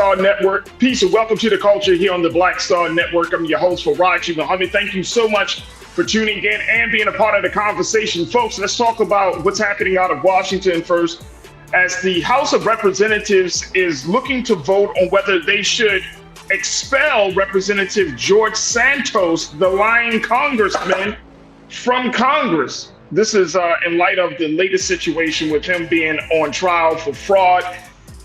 Star Network. Peace and welcome to the culture here on the Black Star Network. I'm your host, Farajii. Thank you so much for tuning in and being a part of the conversation. Folks, let's talk about what's happening out of Washington first. As the House of Representatives is looking to vote on whether they should expel Representative George Santos, the lying congressman, from Congress. This is in light of the latest situation with him being on trial for fraud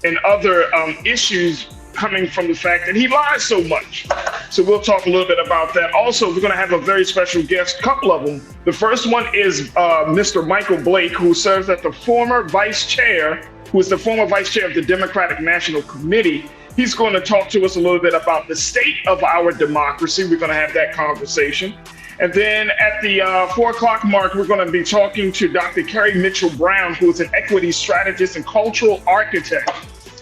and other issues coming from the fact that he lies so much. So we'll talk a little bit about that. Also, we're going to have a very special guest, a couple of them. The first one is Mr. Michael Blake, who serves as the former vice chair, who is the former vice chair of the Democratic National Committee. He's going to talk to us a little bit about the state of our democracy. We're going to have that conversation. And then at the 4 o'clock mark, we're going to be talking to Dr. Carrie Mitchell Brown, who is an equity strategist and cultural architect.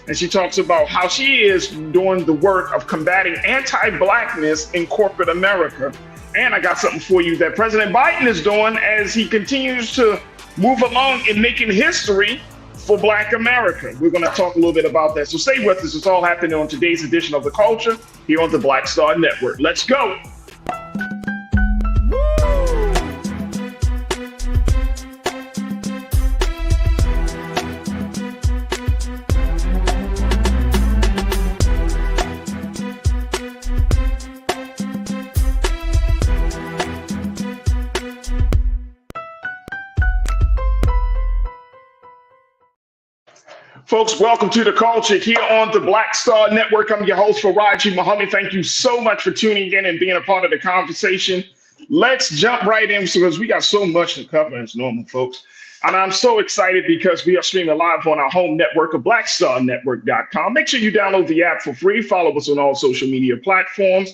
And she talks about how she is doing the work of combating anti-Blackness in corporate America. And I got something for you that President Biden is doing as he continues to move along in making history for Black America. We're going to talk a little bit about that. So stay with us. It's all happening on today's edition of The Culture here on the Black Star Network. Let's go. Folks, welcome to The Culture here on the Black Star Network. I'm your host, Farajii. Thank you so much for tuning in and being a part of the conversation. Let's jump right in because we got so much to cover as normal, folks. And I'm so excited because we are streaming live on our home network of blackstarnetwork.com. Make sure you download the app for free. Follow us on all social media platforms.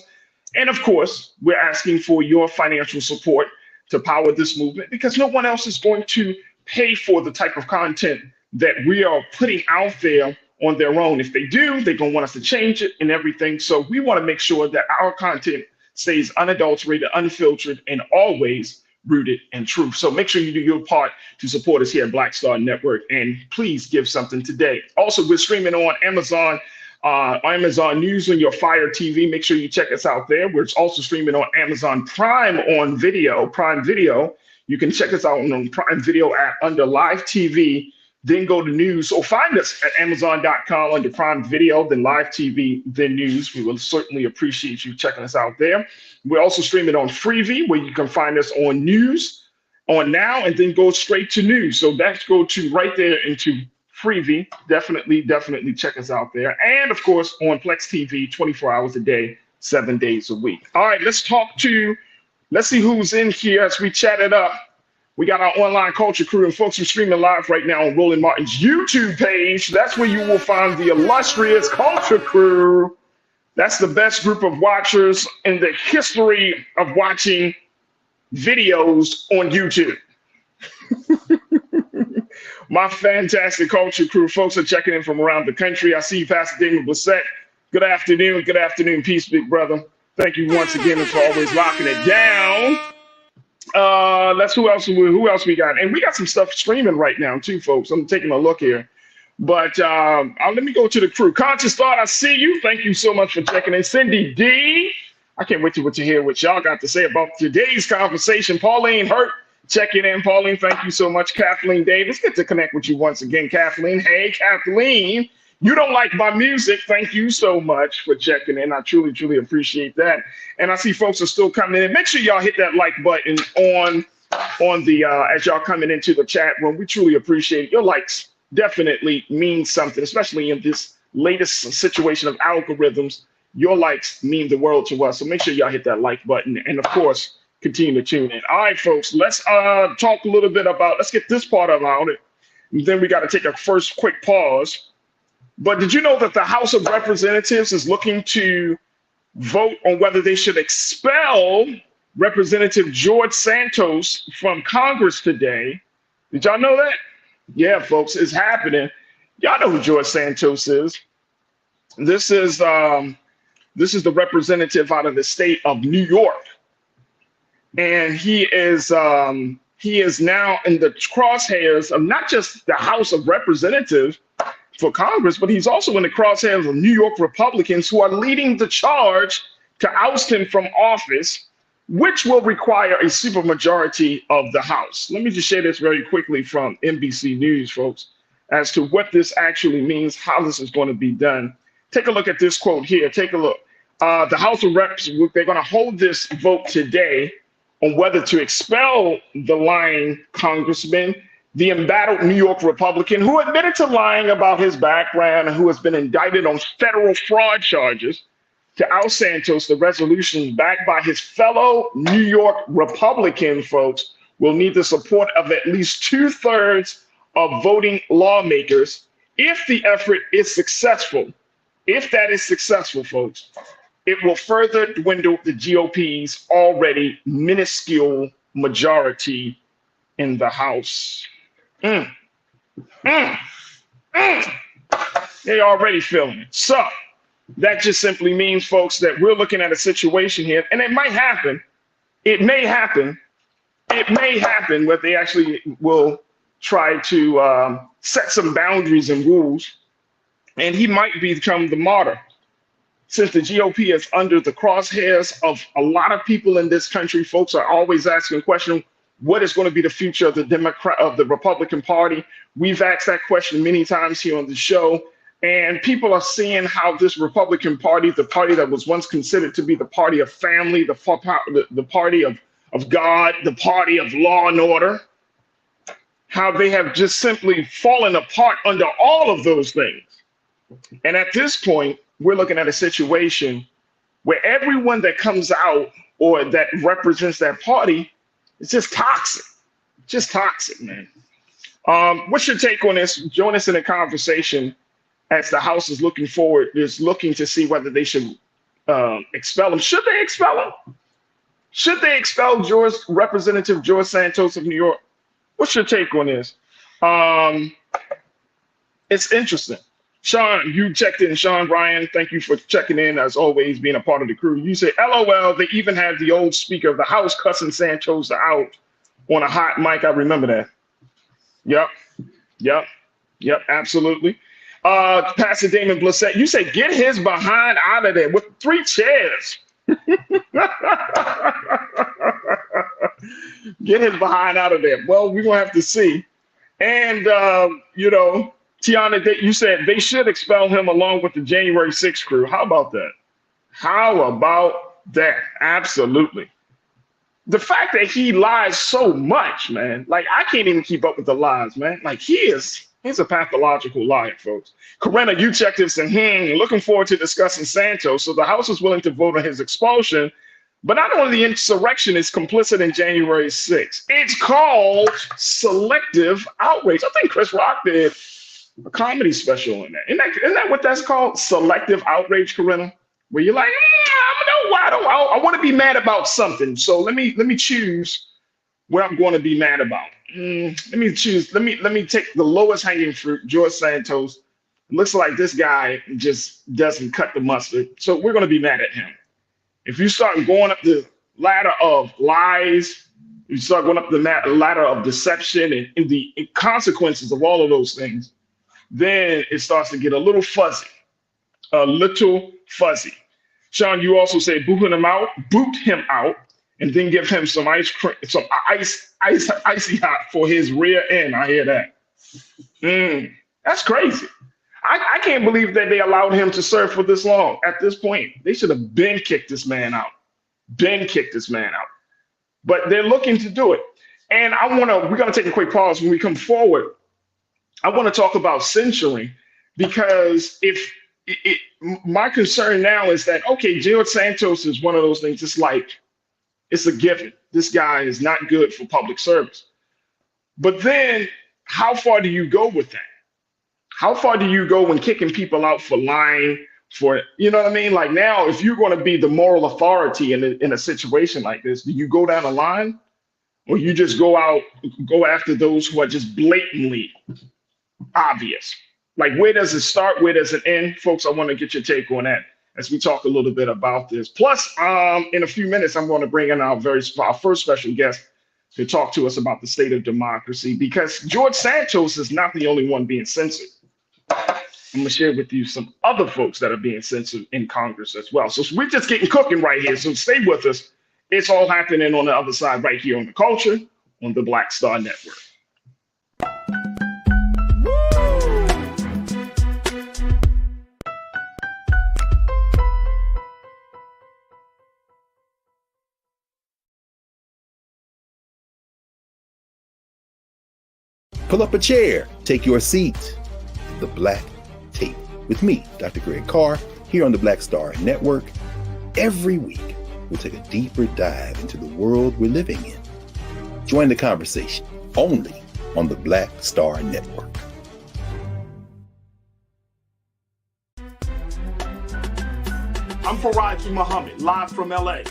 And of course, we're asking for your financial support to power this movement because no one else is going to pay for the type of content that we are putting out there on their own. If they do, they're going to want us to change it and everything. So we want to make sure that our content stays unadulterated, unfiltered, and always rooted in truth. So make sure you do your part to support us here at Black Star Network, and please give something today. Also, we're streaming on Amazon News on your Fire TV. Make sure you check us out there. We're also streaming on Amazon Prime on video, Prime Video. You can check us out on the Prime Video app under Live TV. Then go to news or find us at Amazon.com under Prime Video, then Live TV, then news. We will certainly appreciate you checking us out there. We're also streaming on Freevee, where you can find us on news, on now, and then go straight to news. So that's go to right there into Freevee. Definitely check us out there. And of course, on Plex TV, 24 hours a day, 7 days a week. All right, let's see who's in here as we chat it up. We got our online culture crew, and folks are streaming live right now on Roland Martin's YouTube page. That's where you will find the illustrious culture crew. That's the best group of watchers in the history of watching videos on YouTube. My fantastic culture crew. Folks are checking in from around the country. I see you, Pastor Damon Blissett. Good afternoon. Good afternoon. Peace, big brother. Thank you once again for always locking it down. Who else we got? And we got some stuff streaming right now too, folks. I'm taking a look here. But let me go to the crew. Conscious Thought, I see you. Thank you so much for checking in. Cindy D. I can't wait to hear what y'all got to say about today's conversation. Pauline Hurt, checking in. Pauline, thank you so much. Kathleen Davis, good to connect with you once again, Kathleen. Hey, Kathleen. You don't like my music. Thank you so much for checking in. I truly appreciate that. And I see folks are still coming in. Make sure y'all hit that like button on the as y'all coming into the chat room. We truly appreciate it. Your likes definitely mean something, especially in this latest situation of algorithms. Your likes mean the world to us. So make sure y'all hit that like button. And of course, continue to tune in. All right, folks, let's talk a little bit about, let's get this part about it. And then we got to take a first quick pause. But did you know that the House of Representatives is looking to vote on whether they should expel Representative George Santos from Congress today? Did y'all know that? Yeah, folks, it's happening. Y'all know who George Santos is. This is the representative out of the state of New York. And he is now in the crosshairs of not just the House of Representatives, for Congress, but he's also in the crosshairs of New York Republicans who are leading the charge to oust him from office, which will require a supermajority of the House. Let me just share this very quickly from NBC News, folks, as to what this actually means, how this is going to be done. Take a look at this quote here. Take a look. The House of Reps, they're going to hold this vote today on whether to expel the lying congressman, the embattled New York Republican who admitted to lying about his background and who has been indicted on federal fraud charges, to oust Santos. The resolution, backed by his fellow New York Republican folks, will need the support of at least 2/3 of voting lawmakers. If the effort is successful, if that is successful, folks, it will further dwindle the GOP's already minuscule majority in the House. They already feeling it. So that just simply means, folks, that we're looking at a situation here, and it might happen. It may happen. It may happen where they actually will try to set some boundaries and rules, and he might become the martyr. Since the GOP is under the crosshairs of a lot of people in this country, folks are always asking the question, what is going to be the future of the Republican Party? We've asked that question many times here on the show, and people are seeing how this Republican Party, the party that was once considered to be the party of family, the party of God, the party of law and order, how they have just simply fallen apart under all of those things. And at this point, we're looking at a situation where everyone that comes out or that represents that party is just toxic, man. What's your take on this? Join us in a conversation as the House is looking to see whether they should expel him. Should they expel him? Should they expel Representative George Santos of New York? What's your take on this? It's interesting. Sean, you checked in. Sean Ryan, thank you for checking in, as always, being a part of the crew. You say, LOL, they even had the old Speaker of the House cussing Santos out on a hot mic. I remember that. Yep, absolutely. Pastor Damon Blissett, you say, get his behind out of there with 3 chairs. Get his behind out of there. Well, we're going to have to see. And, Tiana, you said they should expel him along with the January 6th crew. How about that? How about that? Absolutely. The fact that he lies so much, man, like I can't even keep up with the lies, man. Like he's a pathological liar, folks. Corinna, you checked this and looking forward to discussing Santos. So the House is willing to vote on his expulsion, but not only the insurrection is complicit in January 6th. It's called selective outrage. I think Chris Rock did a comedy special on that. Isn't that what that's called? Selective outrage, Corinna? Where you're like, I want to be mad about something. So let me choose what I'm going to be mad about. Let me take the lowest hanging fruit, George Santos. It looks like this guy just doesn't cut the mustard. So we're going to be mad at him. If you start going up the ladder of lies, you start going up the ladder of deception and the consequences of all of those things, then it starts to get a little fuzzy. Sean, you also say boot him out, and then give him some ice cream, some icy hot for his rear end. I hear that. That's crazy. I can't believe that they allowed him to serve for this long. At this point, they should have kicked this man out. But they're looking to do it. And we're gonna take a quick pause. When we come forward, I want to talk about censoring, because my concern now is that, okay, George Santos is one of those things. It's like, it's a given. This guy is not good for public service. But then how far do you go with that? How far do you go when kicking people out for lying, you know what I mean? Like now, if you're going to be the moral authority in a situation like this, do you go down the line, or you just go after those who are just blatantly obvious? Like, where does it start? Where does it end? Folks, I want to get your take on that as we talk a little bit about this. Plus, in a few minutes, I'm going to bring in our first special guest to talk to us about the state of democracy, because George Santos is not the only one being censored. I'm gonna share with you some other folks that are being censored in Congress as well. So we're just getting cooking right here. So stay with us. It's all happening on the other side right here on the culture on the Black Star Network. Pull up a chair, take your seat. The Black Tape with me, Dr. Greg Carr, here on the Black Star Network. Every week, we'll take a deeper dive into the world we're living in. Join the conversation only on the Black Star Network. I'm Farajii Muhammad, live from LA.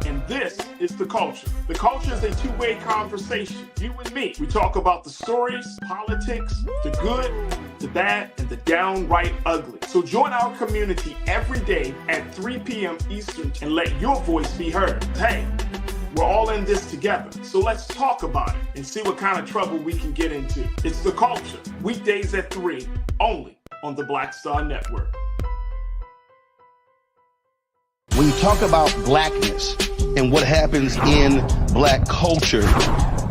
And this is The Culture. The Culture is a two-way conversation. You and me. We talk about the stories, politics, the good, the bad, and the downright ugly. So join our community every day at 3 p.m. Eastern and let your voice be heard. Hey, we're all in this together. So let's talk about it and see what kind of trouble we can get into. It's The Culture. Weekdays at 3, only on the Black Star Network. When you talk about blackness and what happens in black culture,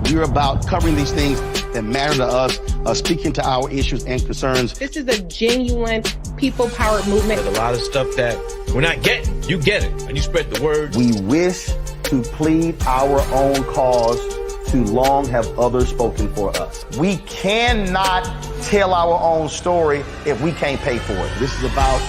we're about covering these things that matter to us, speaking to our issues and concerns. This is a genuine people-powered movement. There's a lot of stuff that we're not getting. You get it, and you spread the word. We wish to plead our own cause. Too long have others spoken for us. We cannot tell our own story if we can't pay for it. This is about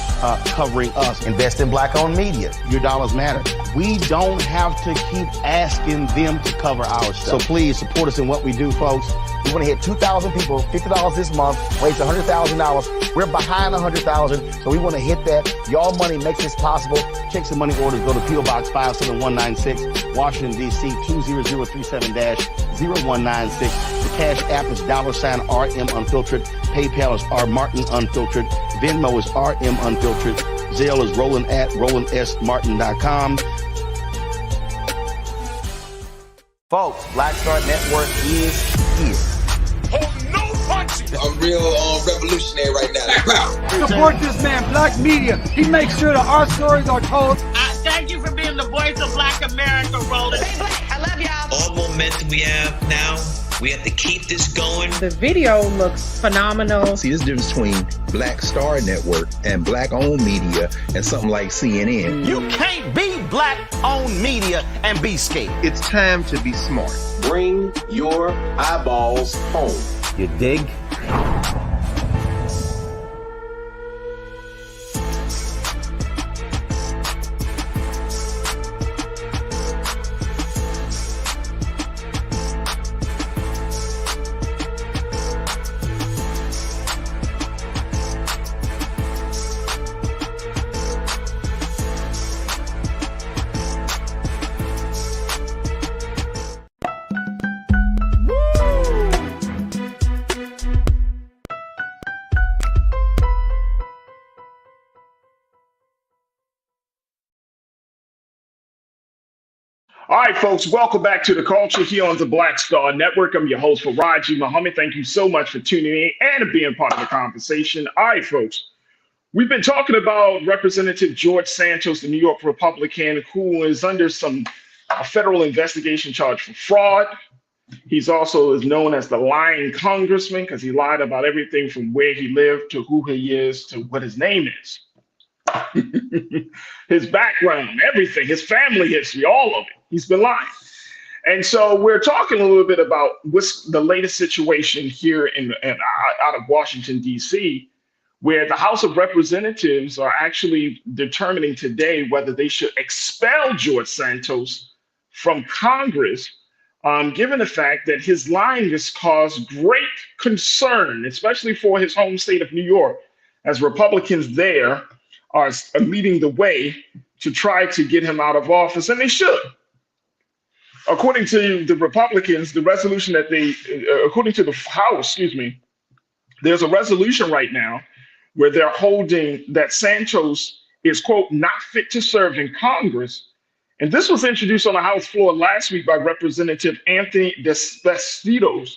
covering us. Invest in black-owned media. Your dollars matter. We don't have to keep asking them to cover our stuff. So please support us in what we do, folks. We want to hit 2,000 people, $50 this month, raise $100,000. We're behind 100,000, so we want to hit that. Y'all money makes this possible. Check some money orders. Go to P.O. Box 57196, Washington, D.C. 20037-0196. The Cash App is $RM Unfiltered. PayPal is R Martin Unfiltered. Venmo is RM Unfiltered. Zelle is Roland at RolandSMartin.com. Folks, Black Star Network is here. Oh, no punches! I'm real revolutionary right now. Support this man, Black Media. He makes sure that our stories are told. Thank you for being the voice of Black America, Roland. Stay black. I love y'all. All momentum we have now, we have to keep this going. The video looks phenomenal. See, this difference between Black Star Network and black-owned media and something like CNN. You can't be black-owned media and be scared. It's time to be smart. Bring your eyeballs home. You dig? All right, folks, welcome back to The Culture here on the Black Star Network. I'm your host, Farajii Muhammad. Thank you so much for tuning in and being part of the conversation. All right, folks, we've been talking about Representative George Santos, the New York Republican, who is under a federal investigation charge for fraud. He's also is known as the lying congressman because he lied about everything from where he lived to who he is to what his name is. His background, everything, his family history, all of it. He's been lying. And so we're talking a little bit about what's the latest situation here out of Washington, D.C., where the House of Representatives are actually determining today whether they should expel George Santos from Congress, given the fact that his lying has caused great concern, especially for his home state of New York, as Republicans there are leading the way to try to get him out of office, and they should. According to the Republicans, the resolution that according to the House, there's a resolution right now where they're holding that Santos is, quote, not fit to serve in Congress. And this was introduced on the House floor last week by Representative Anthony Desposito,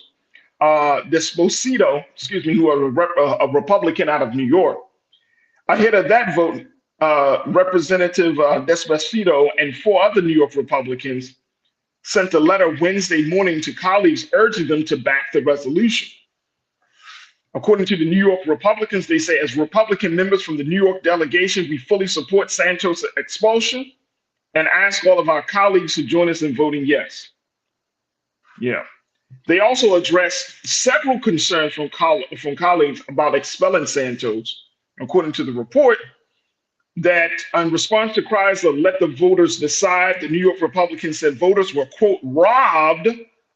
who are a Republican out of New York. Ahead of that vote, Representative Despacito and four other New York Republicans sent a letter Wednesday morning to colleagues urging them to back the resolution. According to the New York Republicans, they say, as Republican members from the New York delegation, we fully support Santos' expulsion and ask all of our colleagues to join us in voting yes. Yeah. They also addressed several concerns from colleagues about expelling Santos. According to the report, that in response to cries of let the voters decide, the New York Republicans said voters were, quote, robbed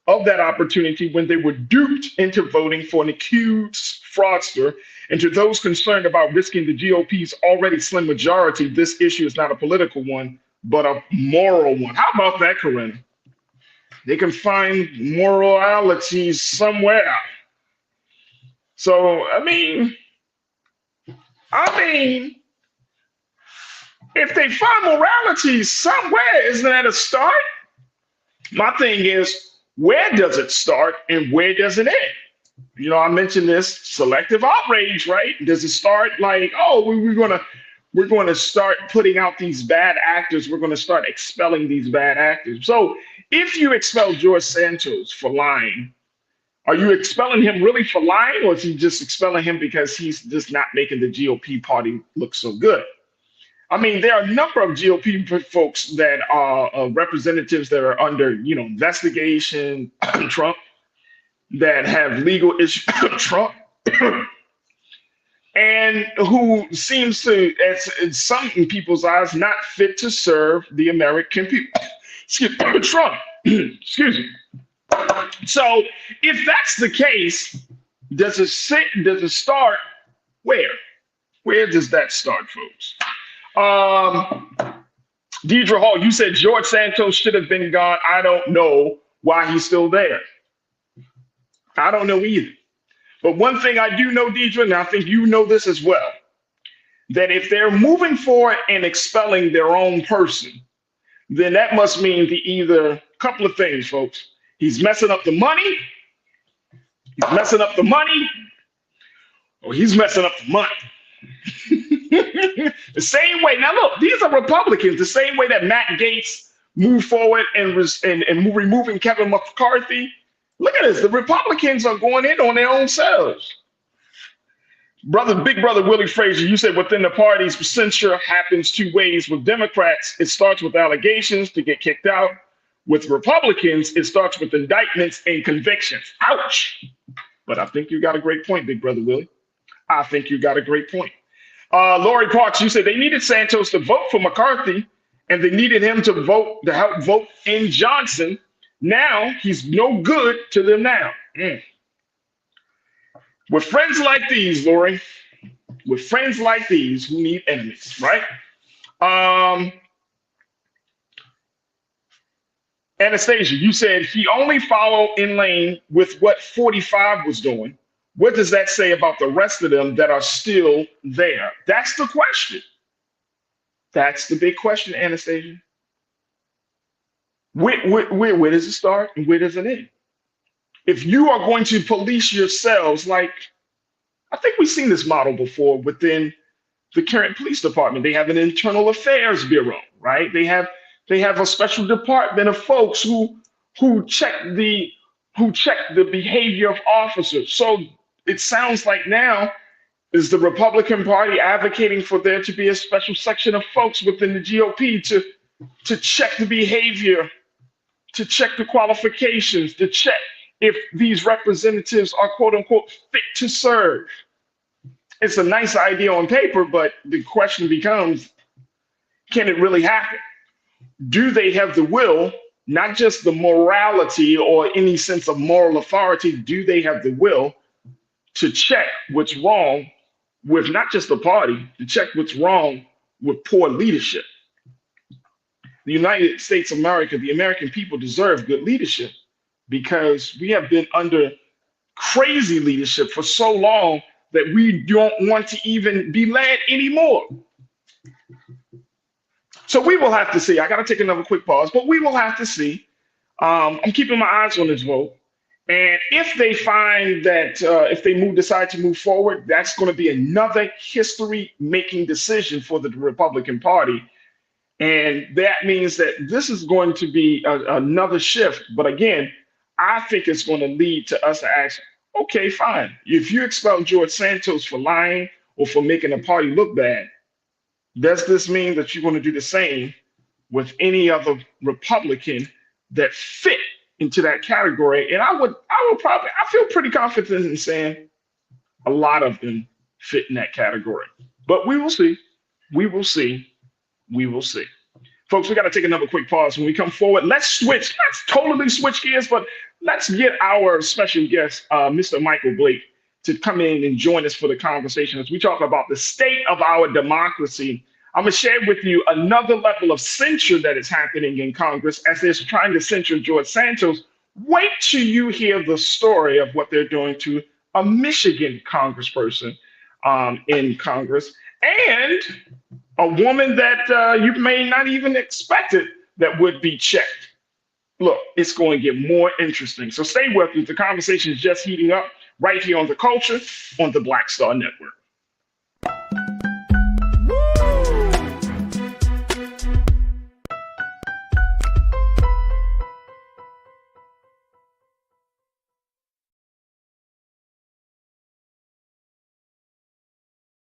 of that opportunity when they were duped into voting for an accused fraudster. And to those concerned about risking the GOP's already slim majority, this issue is not a political one, but a moral one. How about that, Corinna? They can find moralities somewhere. So, I mean, if they find morality somewhere, isn't that a start? My thing is, where does it start and where does it end? You know, I mentioned this selective outrage, right? Does it start like, oh, we're gonna start putting out these bad actors. We're gonna start expelling these bad actors. So if you expel George Santos for lying, are you expelling him really for lying, or is he just expelling him because he's just not making the GOP party look so good? I mean, there are a number of GOP folks that are representatives that are under, investigation, Trump, that have legal issues, Trump, and who seems to, in some people's eyes, not fit to serve the American people. Excuse me, Trump. Excuse me. So, if that's the case, does it start where? Where does that start, folks? Deidre Hall, you said George Santos should have been gone. I don't know why he's still there. I don't know either. But one thing I do know, Deidre, and I think you know this as well, that if they're moving forward and expelling their own person, then that must mean either a couple of things, folks. He's messing up the money. He's messing up the money, or he's messing up the money. The same way. Now, look, these are Republicans. The same way that Matt Gaetz moved forward and removing Kevin McCarthy. Look at this. The Republicans are going in on their own selves. Big brother Willie Frazier, you said within the parties, censure happens two ways. With Democrats, it starts with allegations to get kicked out. With Republicans, it starts with indictments and convictions. Ouch. But I think you got a great point, big brother Willie. I think you got a great point. Lori Parks, you said they needed Santos to vote for McCarthy, and they needed him to help vote in Johnson. Now he's no good to them now. With friends like these, Lori, with friends like these who need enemies, right? Anastasia, you said he only followed in lane with what 45 was doing. What does that say about the rest of them that are still there? That's the question. That's the big question, Anastasia. Where does it start and where does it end? If you are going to police yourselves, like I think we've seen this model before within the current police department. They have an internal affairs bureau, right? They have a special department of folks who check the behavior of officers. So it sounds like now is the Republican Party advocating for there to be a special section of folks within the GOP to check the behavior, to check the qualifications, to check if these representatives are quote unquote fit to serve. It's a nice idea on paper, but the question becomes, can it really happen? Do they have the will, not just the morality or any sense of moral authority? Do they have the will to check what's wrong with not just the party, to check what's wrong with poor leadership? The United States of America, the American people deserve good leadership because we have been under crazy leadership for so long that we don't want to even be led anymore. So we will have to see. I got to take another quick pause, but we will have to see. I'm keeping my eyes on this vote. And if they find that if they decide to move forward, that's going to be another history-making decision for the Republican Party. And that means that this is going to be another shift. But again, I think it's going to lead to us to ask, okay, fine. If you expel George Santos for lying or for making the party look bad, does this mean that you're going to do the same with any other Republican that fit into that category? And I feel pretty confident in saying a lot of them fit in that category. But we will see. We will see. We will see. Folks, we got to take another quick pause. When we come forward, let's totally switch gears, but let's get our special guest, Mr. Michael Blake, to come in and join us for the conversation as we talk about the state of our democracy. I'm going to share with you another level of censure that is happening in Congress as they're trying to censure George Santos. Wait till you hear the story of what they're doing to a Michigan congressperson in Congress, and a woman that you may not even expect it that would be checked. Look, it's going to get more interesting. So stay with me. The conversation is just heating up right here on The Culture on the Black Star Network.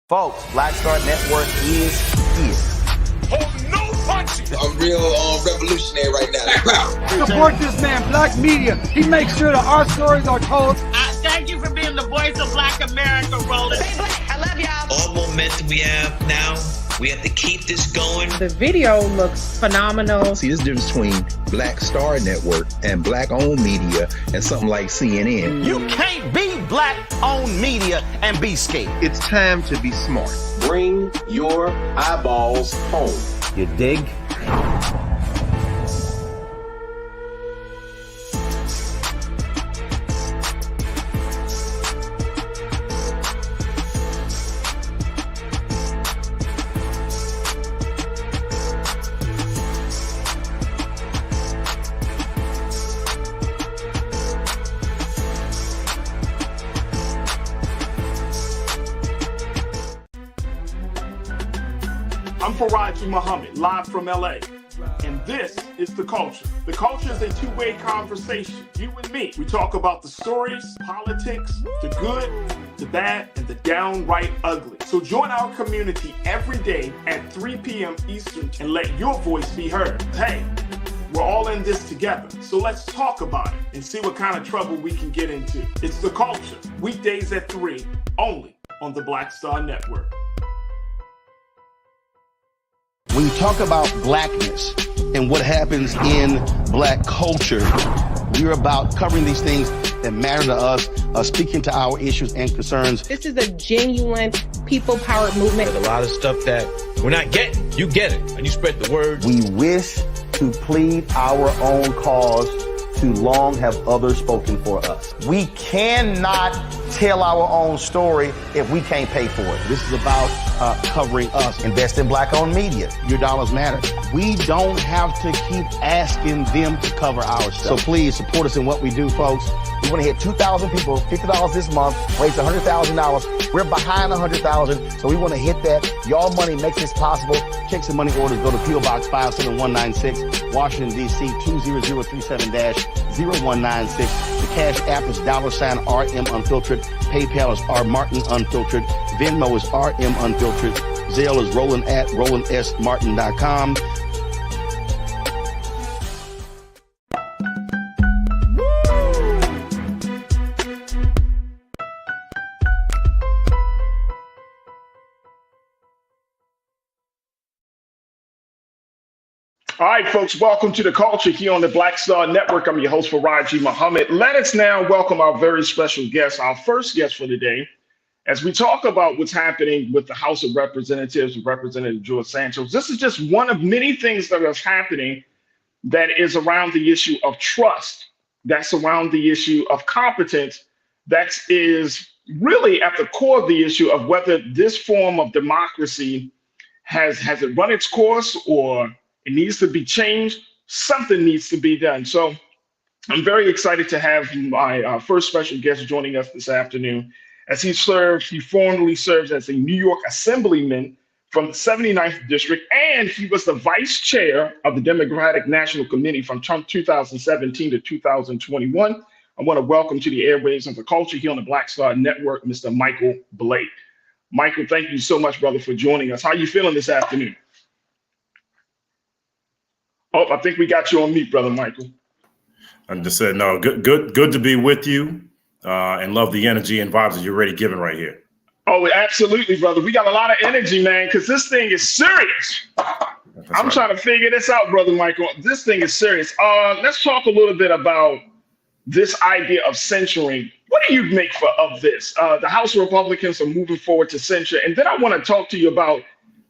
Folks, Black Star Network is here. Oh, no punches! I'm real revolutionary right now. Support this man, Black Media. He makes sure that our stories are told. Thank you for being the voice of Black America, Roland. Stay black. I love y'all. All momentum we have now, we have to keep this going. The video looks phenomenal. See, this difference between Black Star Network and Black-owned media and something like CNN. You can't be Black-owned media and be scared. It's time to be smart. Bring your eyeballs home. You dig? I'm Farajii Muhammad, live from LA. And this is The Culture. The Culture is a two-way conversation. You and me. We talk about the stories, politics, the good, the bad, and the downright ugly. So join our community every day at 3 p.m. Eastern and let your voice be heard. Hey, we're all in this together. So let's talk about it and see what kind of trouble we can get into. It's The Culture, weekdays at 3, only on the Black Star Network. When you talk about blackness and what happens in Black culture, we're about covering these things that matter to us, speaking to our issues and concerns. This is a genuine people-powered movement. There's a lot of stuff that we're not getting. You get it, and you spread the word. We wish to plead our own cause. Too long have others spoken for us. We cannot tell our own story if we can't pay for it. This is about covering us. Invest in Black-owned media. Your dollars matter. We don't have to keep asking them to cover our stuff. So please support us in what we do, folks. We want to hit 2,000 people, $50 this month, raise $100,000. We're behind 100,000, so we want to hit that. Y'all money makes this possible. Check some money orders. Go to P.O. Box 57196, Washington, D.C. 20037-0196. The Cash App is $RM Unfiltered. PayPal is R Martin Unfiltered. Venmo is RM Unfiltered. Zelle is Roland at RolandSMartin.com. All right, folks, welcome to The Culture here on the Black Star Network. I'm your host, Farajii Muhammad. Let us now welcome our very special guest, our first guest for the day, as we talk about what's happening with the House of Representatives and Representative George Santos. This is just one of many things that is happening that is around the issue of trust, that's around the issue of competence, that is really at the core of the issue of whether this form of democracy has it run its course or it needs to be changed. Something needs to be done. So I'm very excited to have my first special guest joining us this afternoon, as he formerly serves as a New York Assemblyman from the 79th District, and he was the vice chair of the Democratic National Committee from 2017 to 2021. I want to welcome to the airwaves of the culture here on the Black Star Network, Mr. Michael Blake. Michael, thank you so much, brother, for joining us. How are you feeling this afternoon? Oh, I think we got you on mute, brother Michael. I just said, no, good to be with you, and love the energy and vibes that you're already giving right here. Oh, absolutely, brother. We got a lot of energy, man, because this thing is serious. I'm trying to figure this out, brother Michael. This thing is serious. Let's talk a little bit about this idea of censoring. What do you make of this? The House Republicans are moving forward to censure. And then I want to talk to you about,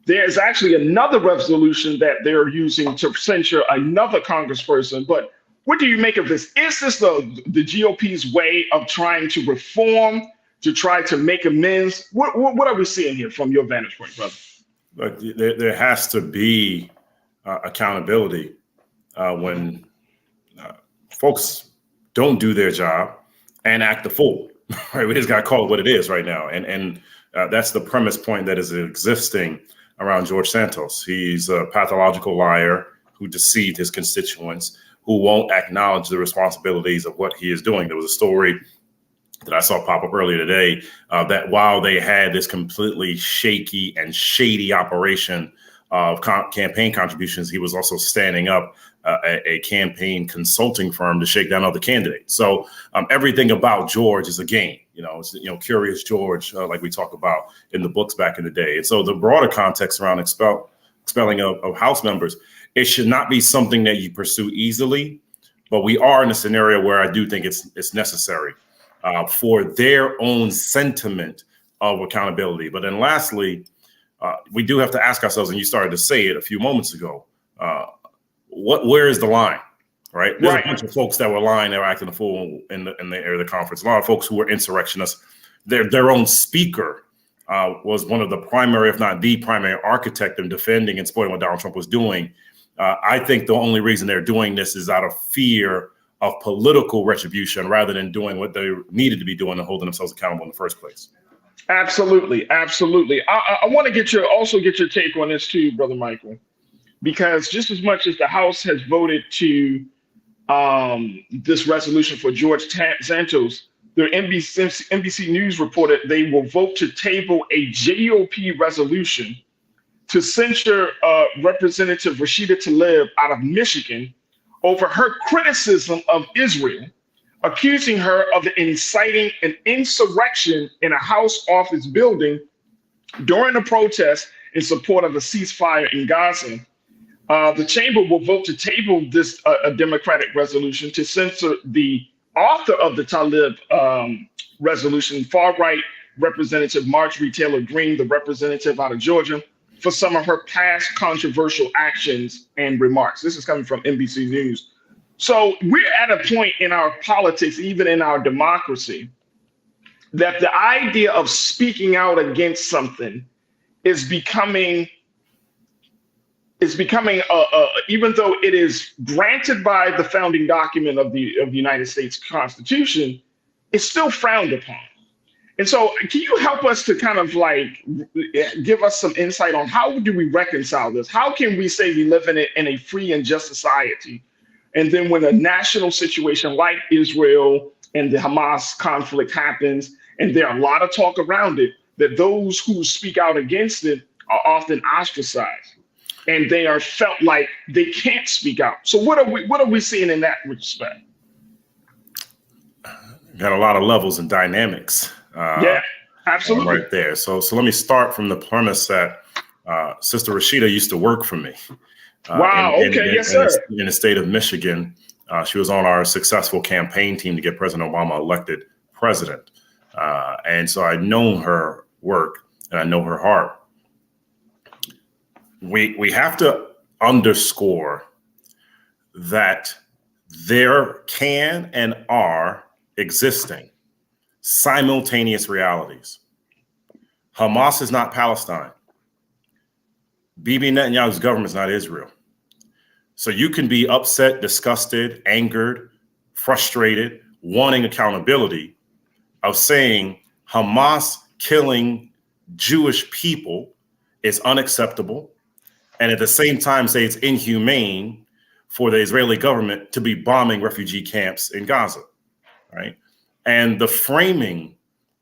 there's actually another resolution that they're using to censure another congressperson. But what do you make of this? Is this the GOP's way of trying to reform, to try to make amends? What are we seeing here from your vantage point, brother? Look, there has to be accountability when folks don't do their job and act the fool. Right? We just got to call it what it is right now, and that's the premise point that is existing around George Santos. He's a pathological liar who deceived his constituents, who won't acknowledge the responsibilities of what he is doing. There was a story that I saw pop up earlier today that while they had this completely shaky and shady operation of campaign contributions, he was also standing up a campaign consulting firm to shake down other candidates. So everything about George is a game. It's Curious George, like we talk about in the books back in the day. And so the broader context around expelling of House members, it should not be something that you pursue easily, but we are in a scenario where I do think it's necessary for their own sentiment of accountability. But then lastly, we do have to ask ourselves, and you started to say it a few moments ago, where is the line, right? There's a bunch of folks that were lying, they were acting a fool in the conference. A lot of folks who were insurrectionists. Their own speaker was one of the primary, if not the primary architect in defending and supporting what Donald Trump was doing. I think the only reason they're doing this is out of fear of political retribution rather than doing what they needed to be doing and holding themselves accountable in the first place. Absolutely. Absolutely. I want to also get your take on this too, brother Michael, because just as much as the House has voted to this resolution for George Santos, their NBC News reported they will vote to table a GOP resolution to censure Representative Rashida Tlaib out of Michigan over her criticism of Israel, accusing her of inciting an insurrection in a House office building during a protest in support of a ceasefire in Gaza. The chamber will vote to table this a Democratic resolution to censor the author of the Tlaib resolution, far-right Representative Marjorie Taylor Greene, the representative out of Georgia, for some of her past controversial actions and remarks. This is coming from NBC News. So we're at a point in our politics, even in our democracy, that the idea of speaking out against something is becoming even though it is granted by the founding document of the United States Constitution, it's still frowned upon. And so can you help us to kind of give us some insight on how do we reconcile this? How can we say we live in a free and just society? And then when a national situation like Israel and the Hamas conflict happens, and there are a lot of talk around it, that those who speak out against it are often ostracized, and they are felt like they can't speak out. So what are we seeing in that respect? Got a lot of levels and dynamics. Yeah, absolutely. Right there. So let me start from the premise that Sister Rashida used to work for me. Wow. Okay. Yes, sir. In the state of Michigan, she was on our successful campaign team to get President Obama elected president. And so I know her work and I know her heart. We have to underscore that there can and are existing simultaneous realities. Hamas is not Palestine. Bibi Netanyahu's government is not Israel. So you can be upset, disgusted, angered, frustrated, wanting accountability, of saying Hamas killing Jewish people is unacceptable, and at the same time say it's inhumane for the Israeli government to be bombing refugee camps in Gaza, right? And the framing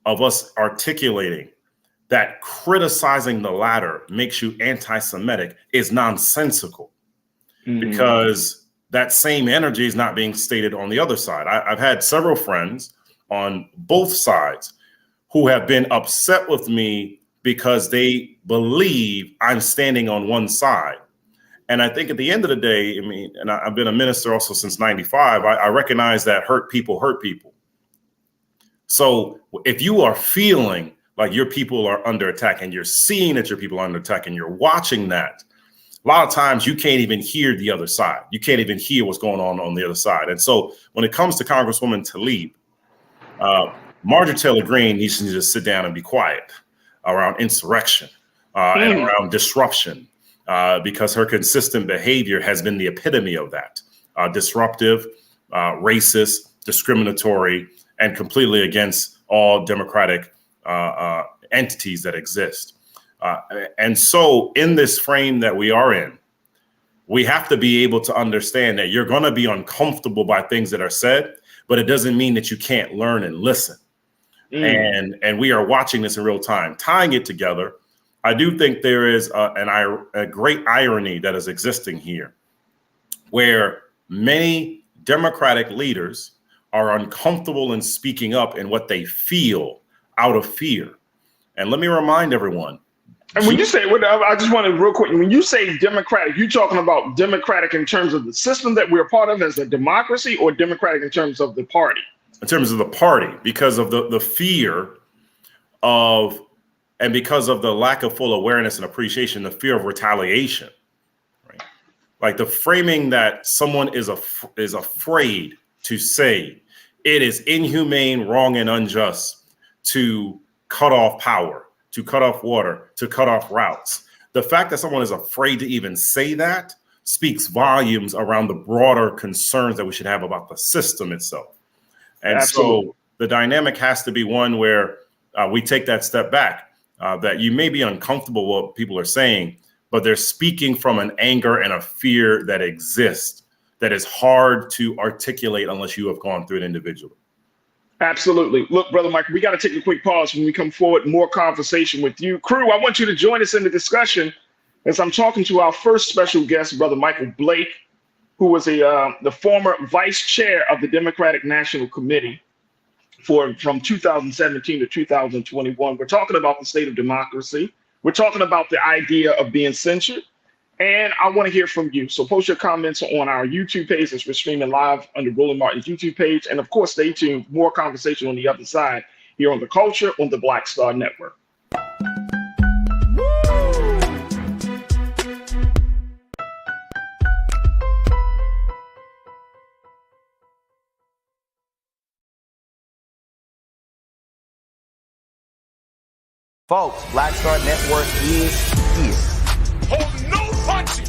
of us articulating that criticizing the latter makes you anti-Semitic is nonsensical, because that same energy is not being stated on the other side. I've had several friends on both sides who have been upset with me because they believe I'm standing on one side. And I think at the end of the day, I mean, and I've been a minister also since 95, I recognize that hurt people hurt people. So if you are feeling like your people are under attack and you're seeing that your people are under attack and you're watching that, a lot of times you can't even hear the other side. You can't even hear what's going on the other side. And so when it comes to Congresswoman Tlaib, Marjorie Taylor Greene needs to just sit down and be quiet around insurrection and around disruption, because her consistent behavior has been the epitome of that. Disruptive, racist, discriminatory, and completely against all democratic entities that exist. And so in this frame that we are in, we have to be able to understand that you're going to be uncomfortable by things that are said, but it doesn't mean that you can't learn and listen. And we are watching this in real time, tying it together. I do think there is a great irony that is existing here, where many Democratic leaders are uncomfortable in speaking up in what they feel out of fear. And let me remind everyone. And when you say, I just want to real quick, when you say democratic, you're talking about democratic in terms of the system that we're part of as a democracy, or democratic in terms of the party? In terms of the party, because of the fear of, and because of the lack of full awareness and appreciation, the fear of retaliation, right? Like the framing that someone is afraid to say it is inhumane, wrong, and unjust to cut off power, to cut off water, to cut off routes. The fact that someone is afraid to even say that speaks volumes around the broader concerns that we should have about the system itself. And Absolutely. So the dynamic has to be one where we take that step back, that you may be uncomfortable with what people are saying, but they're speaking from an anger and a fear that exists that is hard to articulate unless you have gone through it individually. Absolutely. Look, Brother Michael, we got to take a quick pause. When we come forward, more conversation with you. Crew, I want you to join us in the discussion as I'm talking to our first special guest, Brother Michael Blake, who was the former vice chair of the Democratic National Committee from 2017 to 2021. We're talking about the state of democracy. We're talking about the idea of being censored. And I want to hear from you. So post your comments on our YouTube page as we're streaming live under Roland Martin's YouTube page. And of course, stay tuned. More conversation on the other side here on The Culture on the Black Star Network. Folks, Black Star Network is here.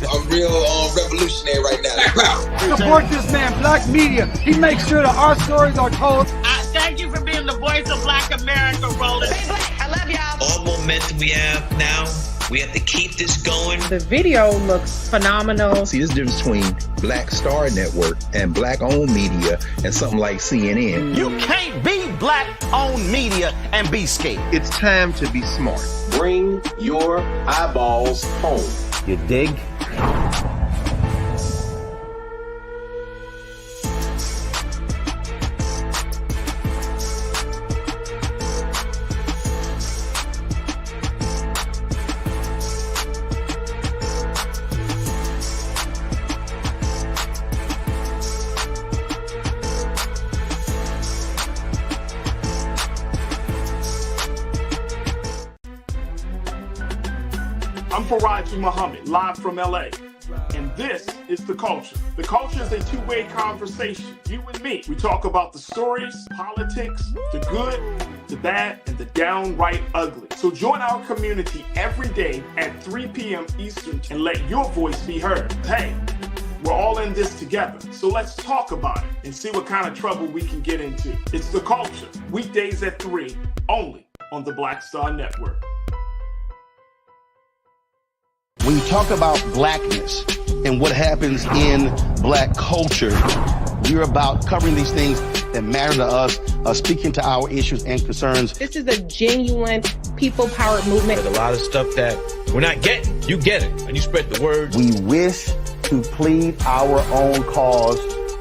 I'm real revolutionary right now. Support this man, Black Media. He makes sure that our stories are told. Thank you for being the voice of Black America, Roland. Stay black. I love y'all. All momentum we have now, we have to keep this going. The video looks phenomenal. See, there's a difference between Black Star Network and Black-owned media and something like CNN. You can't be Black-owned media and be scared. It's time to be smart. Bring your eyeballs home. You dig? I'm Farajii Muhammad, live from LA. And this is The Culture. The Culture is a two-way conversation. You and me. We talk about the stories, politics, the good, the bad, and the downright ugly. So join our community every day at 3 p.m. Eastern and let your voice be heard. Hey, We're all in this together. So let's talk about it and see what kind of trouble we can get into. It's The Culture, weekdays at 3, only on the Black Star Network. When you talk about blackness and what happens in black culture, we're about covering these things that matter to us, speaking to our issues and concerns. This is a genuine people-powered movement. There's a lot of stuff that we're not getting. You get it, and you spread the word. We wish to plead our own cause.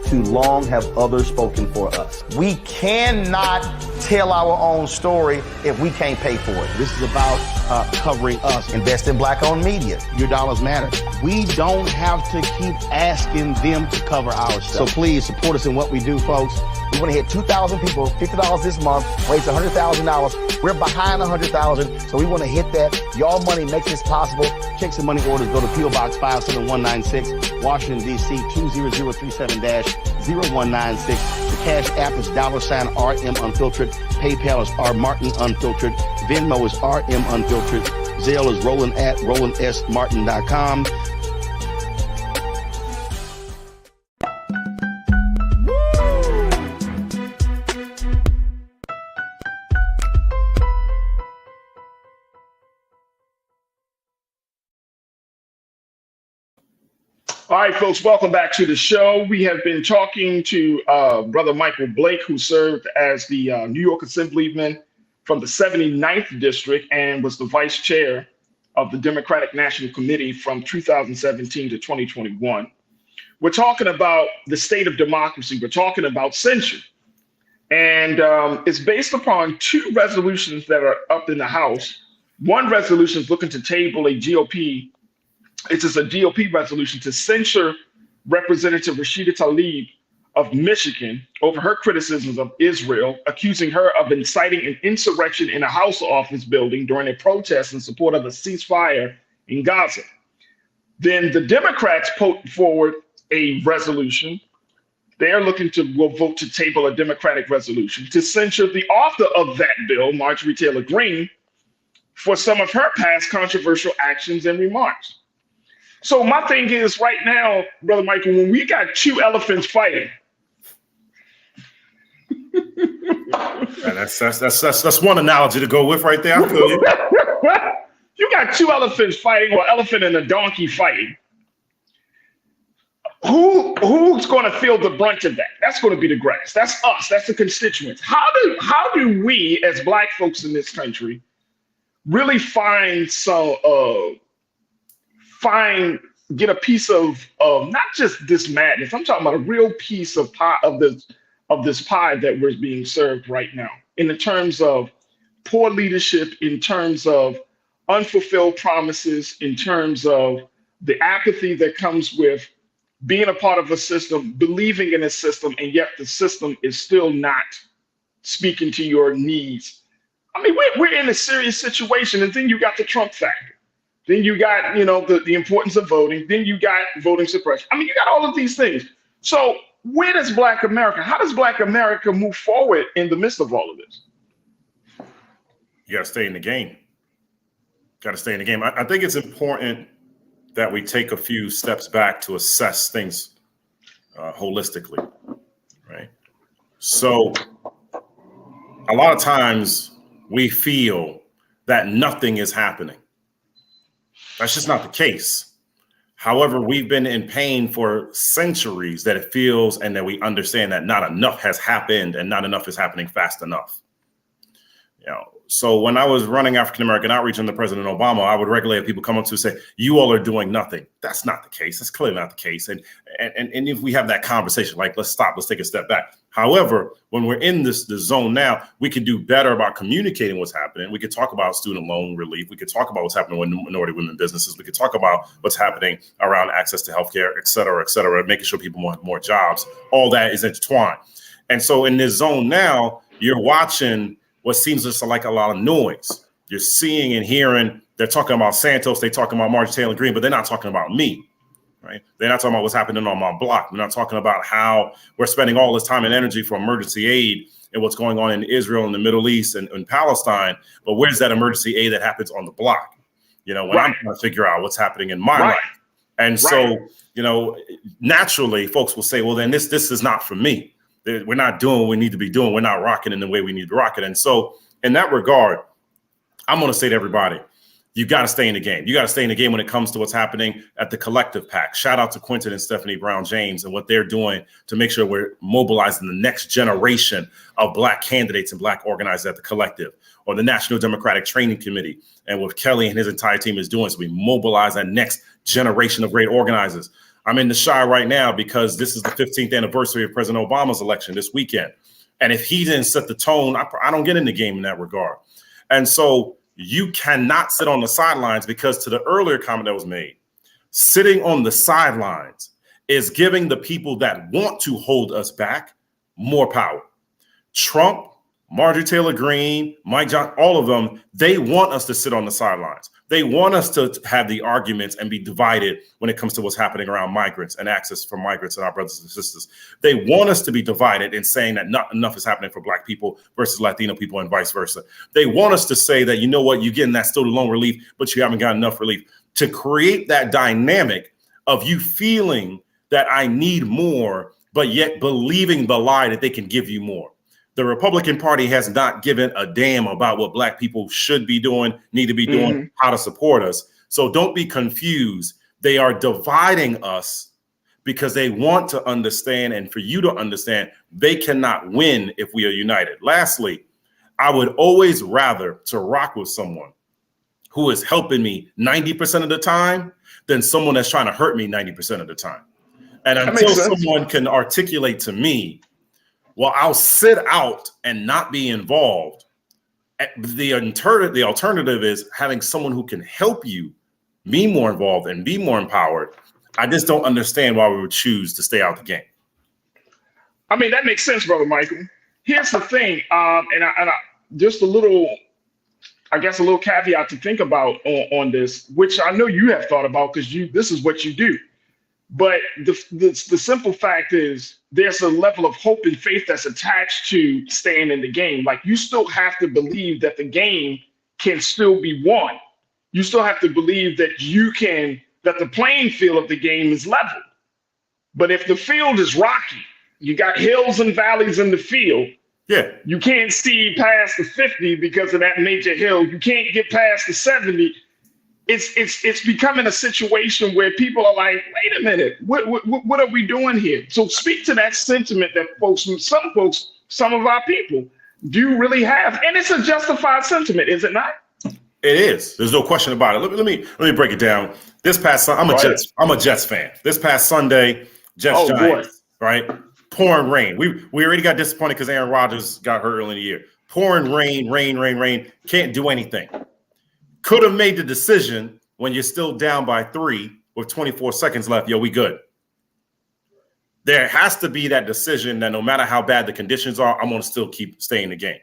Too long have others spoken for us. We cannot tell our own story if we can't pay for it. This is about covering us. Invest in black-owned media. Your dollars matter. We don't have to keep asking them to cover our stuff. So please support us in what we do, folks. We want to hit 2,000 people, $50 this month, raise $100,000. We're behind 100,000, so we want to hit that. Y'all money makes this possible. Checks and money orders go to P.O. Box 57196, Washington, D.C. 20037-0196. The Cash App is $RM Unfiltered. PayPal is R Martin Unfiltered. Venmo is RM Unfiltered. Zelle is roland@rolandsmartin.com. All right, folks, welcome back to the show. We have been talking to Brother Michael Blake, who served as the New York Assemblyman from the 79th District and was the vice chair of the Democratic National Committee from 2017 to 2021. We're talking about the state of democracy. We're talking about censure. And it's based upon 2 resolutions that are up in the House. One resolution is looking to table a GOP. It's just a GOP resolution to censure Representative Rashida Tlaib of Michigan over her criticisms of Israel, accusing her of inciting an insurrection in a House office building during a protest in support of a ceasefire in Gaza. Then the Democrats put forward a resolution. They're looking to vote to table a Democratic resolution to censure the author of that bill, Marjorie Taylor Greene, for some of her past controversial actions and remarks. So my thing is right now, Brother Michael, when we got 2 elephants fighting. That's one analogy to go with right there. I feel you. You got 2 elephants fighting, or elephant and a donkey fighting. Who's going to feel the brunt of that? That's going to be the grass. That's us. That's the constituents. How do we, as Black folks in this country, really get a piece of not just this madness. I'm talking about a real piece of pie of this pie that we're being served right now, in terms of poor leadership, in terms of unfulfilled promises, in terms of the apathy that comes with being a part of a system, believing in a system, and yet the system is still not speaking to your needs. I mean, we're in a serious situation, and then you got the Trump factor. Then you got, the importance of voting. Then you got voting suppression. I mean, you got all of these things. So where does Black America, how does Black America move forward in the midst of all of this? You got to stay in the game. I think it's important that we take a few steps back to assess things holistically, right? So a lot of times we feel that nothing is happening. That's just not the case. However, we've been in pain for centuries that it feels and that we understand that not enough has happened and not enough is happening fast enough. So when I was running African American outreach under President Obama, I would regularly have people come up to say, you all are doing nothing. That's not the case. That's clearly not the case. And if we have that conversation, like, let's stop, let's take a step back. However, when we're in this zone now, we can do better about communicating what's happening. We could talk about student loan relief. We could talk about what's happening with minority women businesses. We could talk about what's happening around access to healthcare, et cetera, making sure people have more jobs. All that is intertwined. And so in this zone now, you're watching what seems just like a lot of noise. You're seeing and hearing, they're talking about Santos, they're talking about Marjorie Taylor Greene, but they're not talking about me, right? They're not talking about what's happening on my block. They're not talking about how we're spending all this time and energy for emergency aid and what's going on in Israel and the Middle East and Palestine. But where's that emergency aid that happens on the block? When I'm trying to figure out what's happening in my life, And so, you know, naturally folks will say, well, then this is not for me. We're not doing what we need to be doing. We're not rocking in the way we need to rock it. And so in that regard, I'm going to say to everybody, you got to stay in the game. You got to stay in the game when it comes to what's happening at the Collective PAC. Shout out to Quentin and Stephanie Brown James and what they're doing to make sure we're mobilizing the next generation of Black candidates and Black organizers at the Collective, or the National Democratic Training Committee, and what Kelly and his entire team is doing. So we mobilize that next generation of great organizers. I'm in the Shy right now because this is the 15th anniversary of President Obama's election this weekend. And if he didn't set the tone, I don't get in the game in that regard. And so you cannot sit on the sidelines, because to the earlier comment that was made, sitting on the sidelines is giving the people that want to hold us back more power. Trump, Marjorie Taylor Greene, Mike Johnson, all of them, they want us to sit on the sidelines. They want us to have the arguments and be divided when it comes to what's happening around migrants and access for migrants and our brothers and sisters. They want us to be divided in saying that not enough is happening for Black people versus Latino people and vice versa. They want us to say that, you know what, you're getting that student loan relief, but you haven't got enough relief. To create that dynamic of you feeling that I need more, but yet believing the lie that they can give you more. The Republican Party has not given a damn about what Black people should be doing, need to be doing, how to support us. So don't be confused. They are dividing us because they want to understand, and for you to understand, they cannot win if we are united. Lastly, I would always rather to rock with someone who is helping me 90% of the time than someone that's trying to hurt me 90% of the time. And until someone can articulate to me, well, I'll sit out and not be involved, the alternative is having someone who can help you be more involved and be more empowered. I just don't understand why we would choose to stay out the game. I mean, that makes sense, Brother Michael. Here's the thing, just a little caveat to think about on this, which I know you have thought about because this is what you do. But the simple fact is there's a level of hope and faith that's attached to staying in the game. Like, you still have to believe that the game can still be won. You still have to believe that that the playing field of the game is level. But if the field is rocky, you got hills and valleys in the field. Yeah. You can't see past the 50 because of that major hill. You can't get past the 70. It's becoming a situation where people are like, wait a minute, what are we doing here? So speak to that sentiment that some of our people do really have, and it's a justified sentiment, is it not? It is. There's no question about it. Let me break it down. This past Sunday, I'm a Jets fan. This past Sunday, Jets Giants, right? Pouring rain. We already got disappointed because Aaron Rodgers got hurt early in the year. Pouring rain. Can't do anything. Could have made the decision when you're still down by 3 with 24 seconds left. Yo, we good. There has to be that decision that no matter how bad the conditions are, I'm going to still keep staying in the game.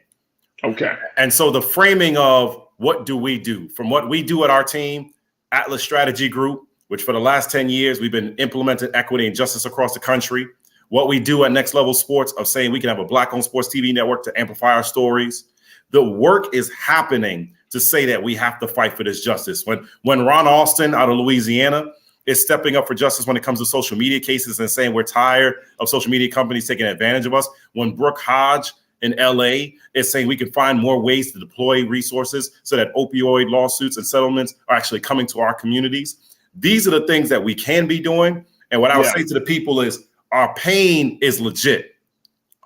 Okay. And so the framing of what do we do, from what we do at our team, Atlas Strategy Group, which for the last 10 years, we've been implementing equity and justice across the country. What we do at Next Level Sports of saying we can have a Black-owned sports TV network to amplify our stories. The work is happening to say that we have to fight for this justice. When Ron Alston out of Louisiana is stepping up for justice when it comes to social media cases and saying we're tired of social media companies taking advantage of us. When Brooke Hodge in LA is saying we can find more ways to deploy resources so that opioid lawsuits and settlements are actually coming to our communities. These are the things that we can be doing. And what I would say to the people is our pain is legit.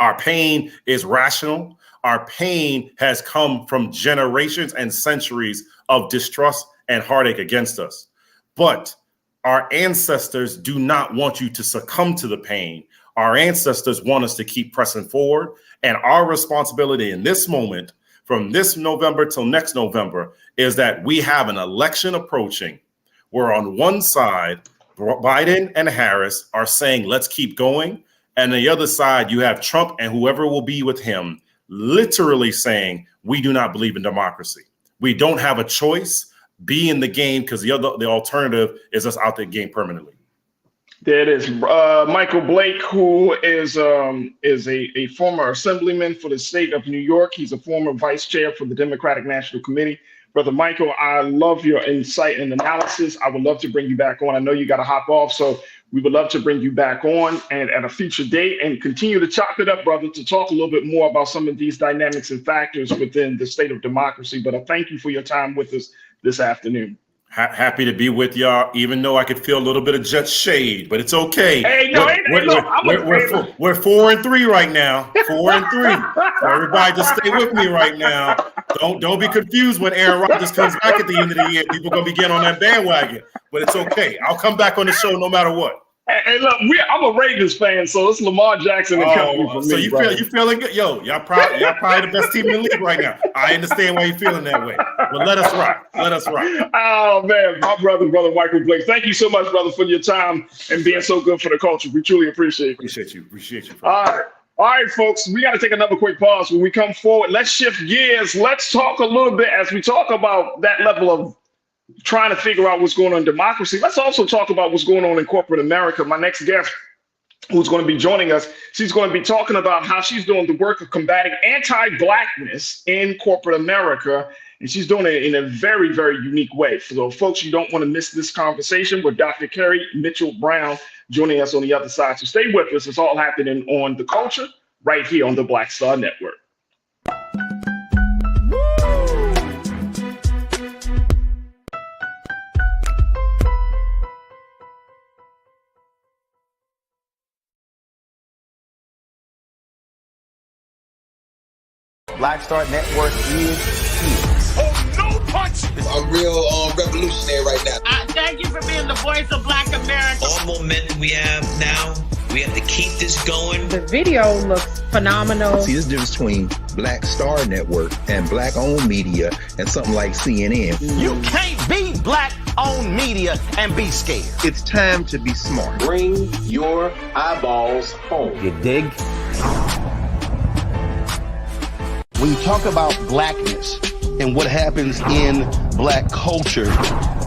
Our pain is rational. Our pain has come from generations and centuries of distrust and heartache against us. But our ancestors do not want you to succumb to the pain. Our ancestors want us to keep pressing forward. And our responsibility in this moment, from this November till next November, is that we have an election approaching where on one side, Biden and Harris are saying, let's keep going. And the other side, you have Trump and whoever will be with him literally saying, we do not believe in democracy. We don't have a choice. Be in the game, because the alternative is us out the game permanently. There it is. Michael Blake, who is a former assemblyman for the state of New York. He's a former vice chair for the Democratic National Committee. Brother Michael, I love your insight and analysis. I would love to bring you back on. I know you got to hop off, so we would love to bring you back on and at a future date and continue to chop it up, brother, to talk a little bit more about some of these dynamics and factors within the state of democracy. But I thank you for your time with us this afternoon. Happy to be with y'all, even though I could feel a little bit of just shade, but it's okay. Hey, no, we're 4-3 right now. 4-3. So everybody just stay with me right now. Don't be confused when Aaron Rodgers comes back at the end of the year. People are gonna be getting on that bandwagon, but it's okay. I'll come back on the show no matter what. Hey, look, I'm a Ravens fan, so it's Lamar Jackson and company for me. So you feeling good? Yo, y'all probably the best team in the league right now. I understand why you're feeling that way. But let us rock. Let us rock. Oh man, my brother Michael Blake. Thank you so much, brother, for your time and being so good for the culture. We truly appreciate it. Appreciate you. All right, folks. We got to take another quick pause. When we come forward, let's shift gears. Let's talk a little bit as we talk about that level of trying to figure out what's going on in democracy. Let's also talk about what's going on in corporate America. My next guest, who's going to be joining us, she's going to be talking about how she's doing the work of combating anti-Blackness in corporate America. And she's doing it in a very, very unique way. So folks, you don't want to miss this conversation with Dr. Carrie Mitchell-Brown joining us on the other side. So stay with us. It's all happening on The Culture right here on the Black Star Network. Black Star Network is here. Oh, no punch! I'm real revolutionary right now. Thank you for being the voice of Black America. All momentum we have now, we have to keep this going. The video looks phenomenal. See, there's a difference between Black Star Network and Black-owned media and something like CNN. You can't be Black-owned media and be scared. It's time to be smart. Bring your eyeballs home. You dig? When you talk about blackness and what happens in Black culture,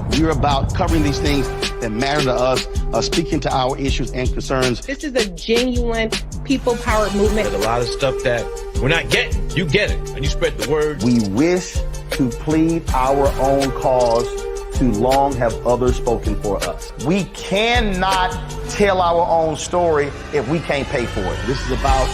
we're about covering these things that matter to us, speaking to our issues and concerns. This is a genuine people-powered movement. There's a lot of stuff that we're not getting. You get it, and you spread the word. We wish to plead our own cause. Too long have others spoken for us. We cannot tell our own story if we can't pay for it. This is about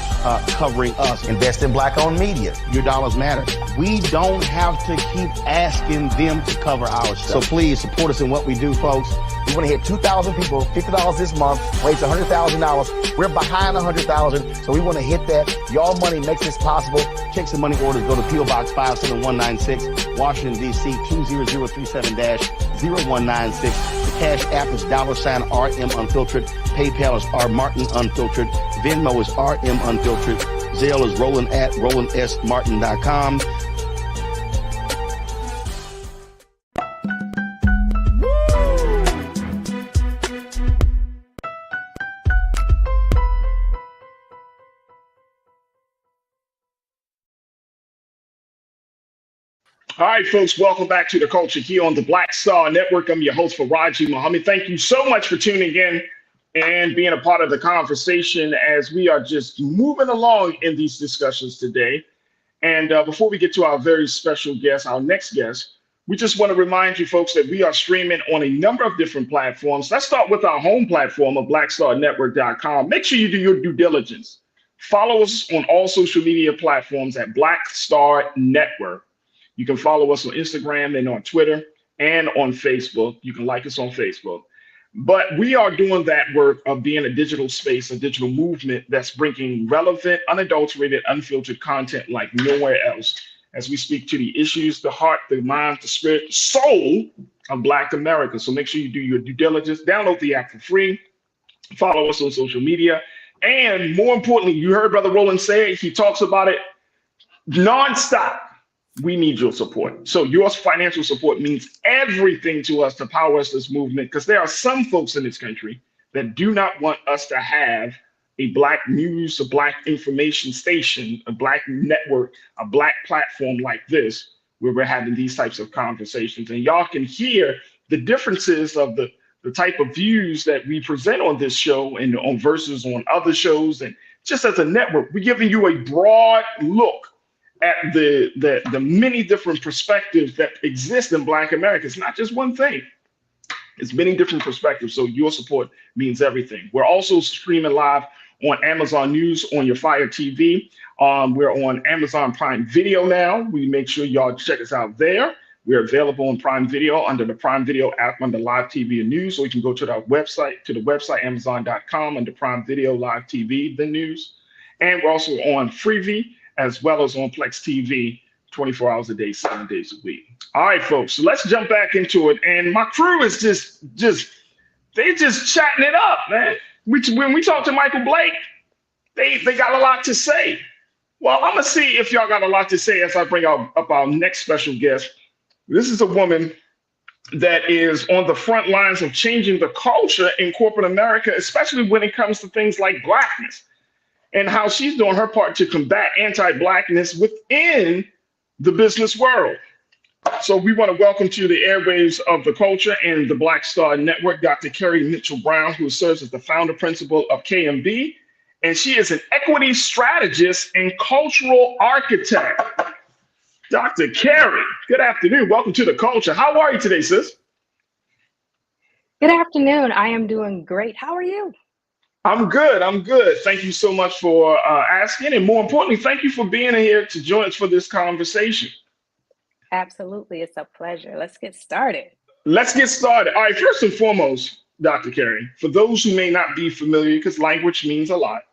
covering us. Invest in Black-owned media. Your dollars matter. We don't have to keep asking them to cover our stuff. So please support us in what we do, folks. We want to hit 2,000 people, $50 this month, raise $100,000. We're behind $100,000, so we want to hit that. Y'all money makes this possible. Checks and money orders go to P.O. Box 57196, Washington, D.C. 20037-0196. The Cash App is $RM Unfiltered. PayPal is R Martin Unfiltered. Venmo is RM Unfiltered. Zelle is Roland at RolandSMartin.com. All right, folks, welcome back to The Culture here on the Black Star Network. I'm your host, Farajii Muhammad. Thank you so much for tuning in and being a part of the conversation as we are just moving along in these discussions today. And before we get to our very special guest, our next guest, we just want to remind you folks that we are streaming on a number of different platforms. Let's start with our home platform of blackstarnetwork.com. Make sure you do your due diligence. Follow us on all social media platforms at Black Star Network. You can follow us on Instagram and on Twitter and on Facebook. You can like us on Facebook. But we are doing that work of being a digital space, a digital movement that's bringing relevant, unadulterated, unfiltered content like nowhere else as we speak to the issues, the heart, the mind, the spirit, the soul of Black America. So make sure you do your due diligence. Download the app for free. Follow us on social media. And more importantly, you heard Brother Roland say it. He talks about it nonstop. We need your support. So your financial support means everything to us to power us this movement, because there are some folks in this country that do not want us to have a Black news, a Black information station, a Black network, a Black platform like this, where we're having these types of conversations. And y'all can hear the differences of the type of views that we present on this show and on versus on other shows. And just as a network, we're giving you a broad look at the many different perspectives that exist in Black America. It's not just one thing. It's many different perspectives. So your support means everything. We're also streaming live on Amazon News on your Fire TV. We're on Amazon Prime Video now. We make sure y'all check us out there. We're available on Prime Video under the Prime Video app under Live TV and News. So you can go to the website, Amazon.com under Prime Video, Live TV, the news. And we're also on Freevee as well as on Plex TV 24 hours a day, 7 days a week. All right, folks, so let's jump back into it. And my crew is they just chatting it up, man. When we talk to Michael Blake, they got a lot to say. Well, I'm gonna see if y'all got a lot to say as I bring up our next special guest. This is a woman that is on the front lines of changing the culture in corporate America, especially when it comes to things like Blackness, and how she's doing her part to combat anti-Blackness within the business world. So we want to welcome to the airwaves of the culture and the Black Star Network, Dr. Kerry Mitchell-Brown, who serves as the founder principal of KMB. And she is an equity strategist and cultural architect. Dr. Kerry, good afternoon. Welcome to the culture. How are you today, sis? Good afternoon. I am doing great. How are you? I'm good. I'm good. Thank you so much for asking. And more importantly, thank you for being here to join us for this conversation. Absolutely. It's a pleasure. Let's get started. Let's get started. All right. First and foremost, Dr. Kerry, for those who may not be familiar, because language means a lot,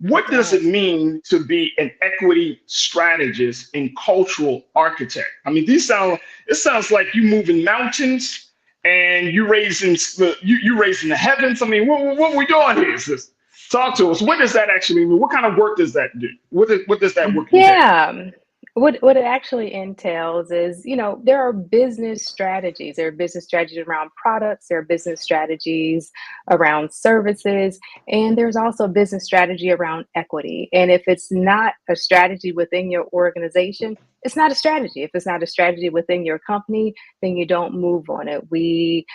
what does it mean to be an equity strategist and cultural architect? I mean, it sounds like you moving mountains and you raising the heavens. I mean, what we doing here, sis? Talk to us. What does that actually mean? What kind of work does that do? What does that work entail? Yeah. What it actually entails is, there are business strategies. There are business strategies around products. There are business strategies around services. And there's also business strategy around equity. And if it's not a strategy within your organization, it's not a strategy. If it's not a strategy within your company, then you don't move on it. We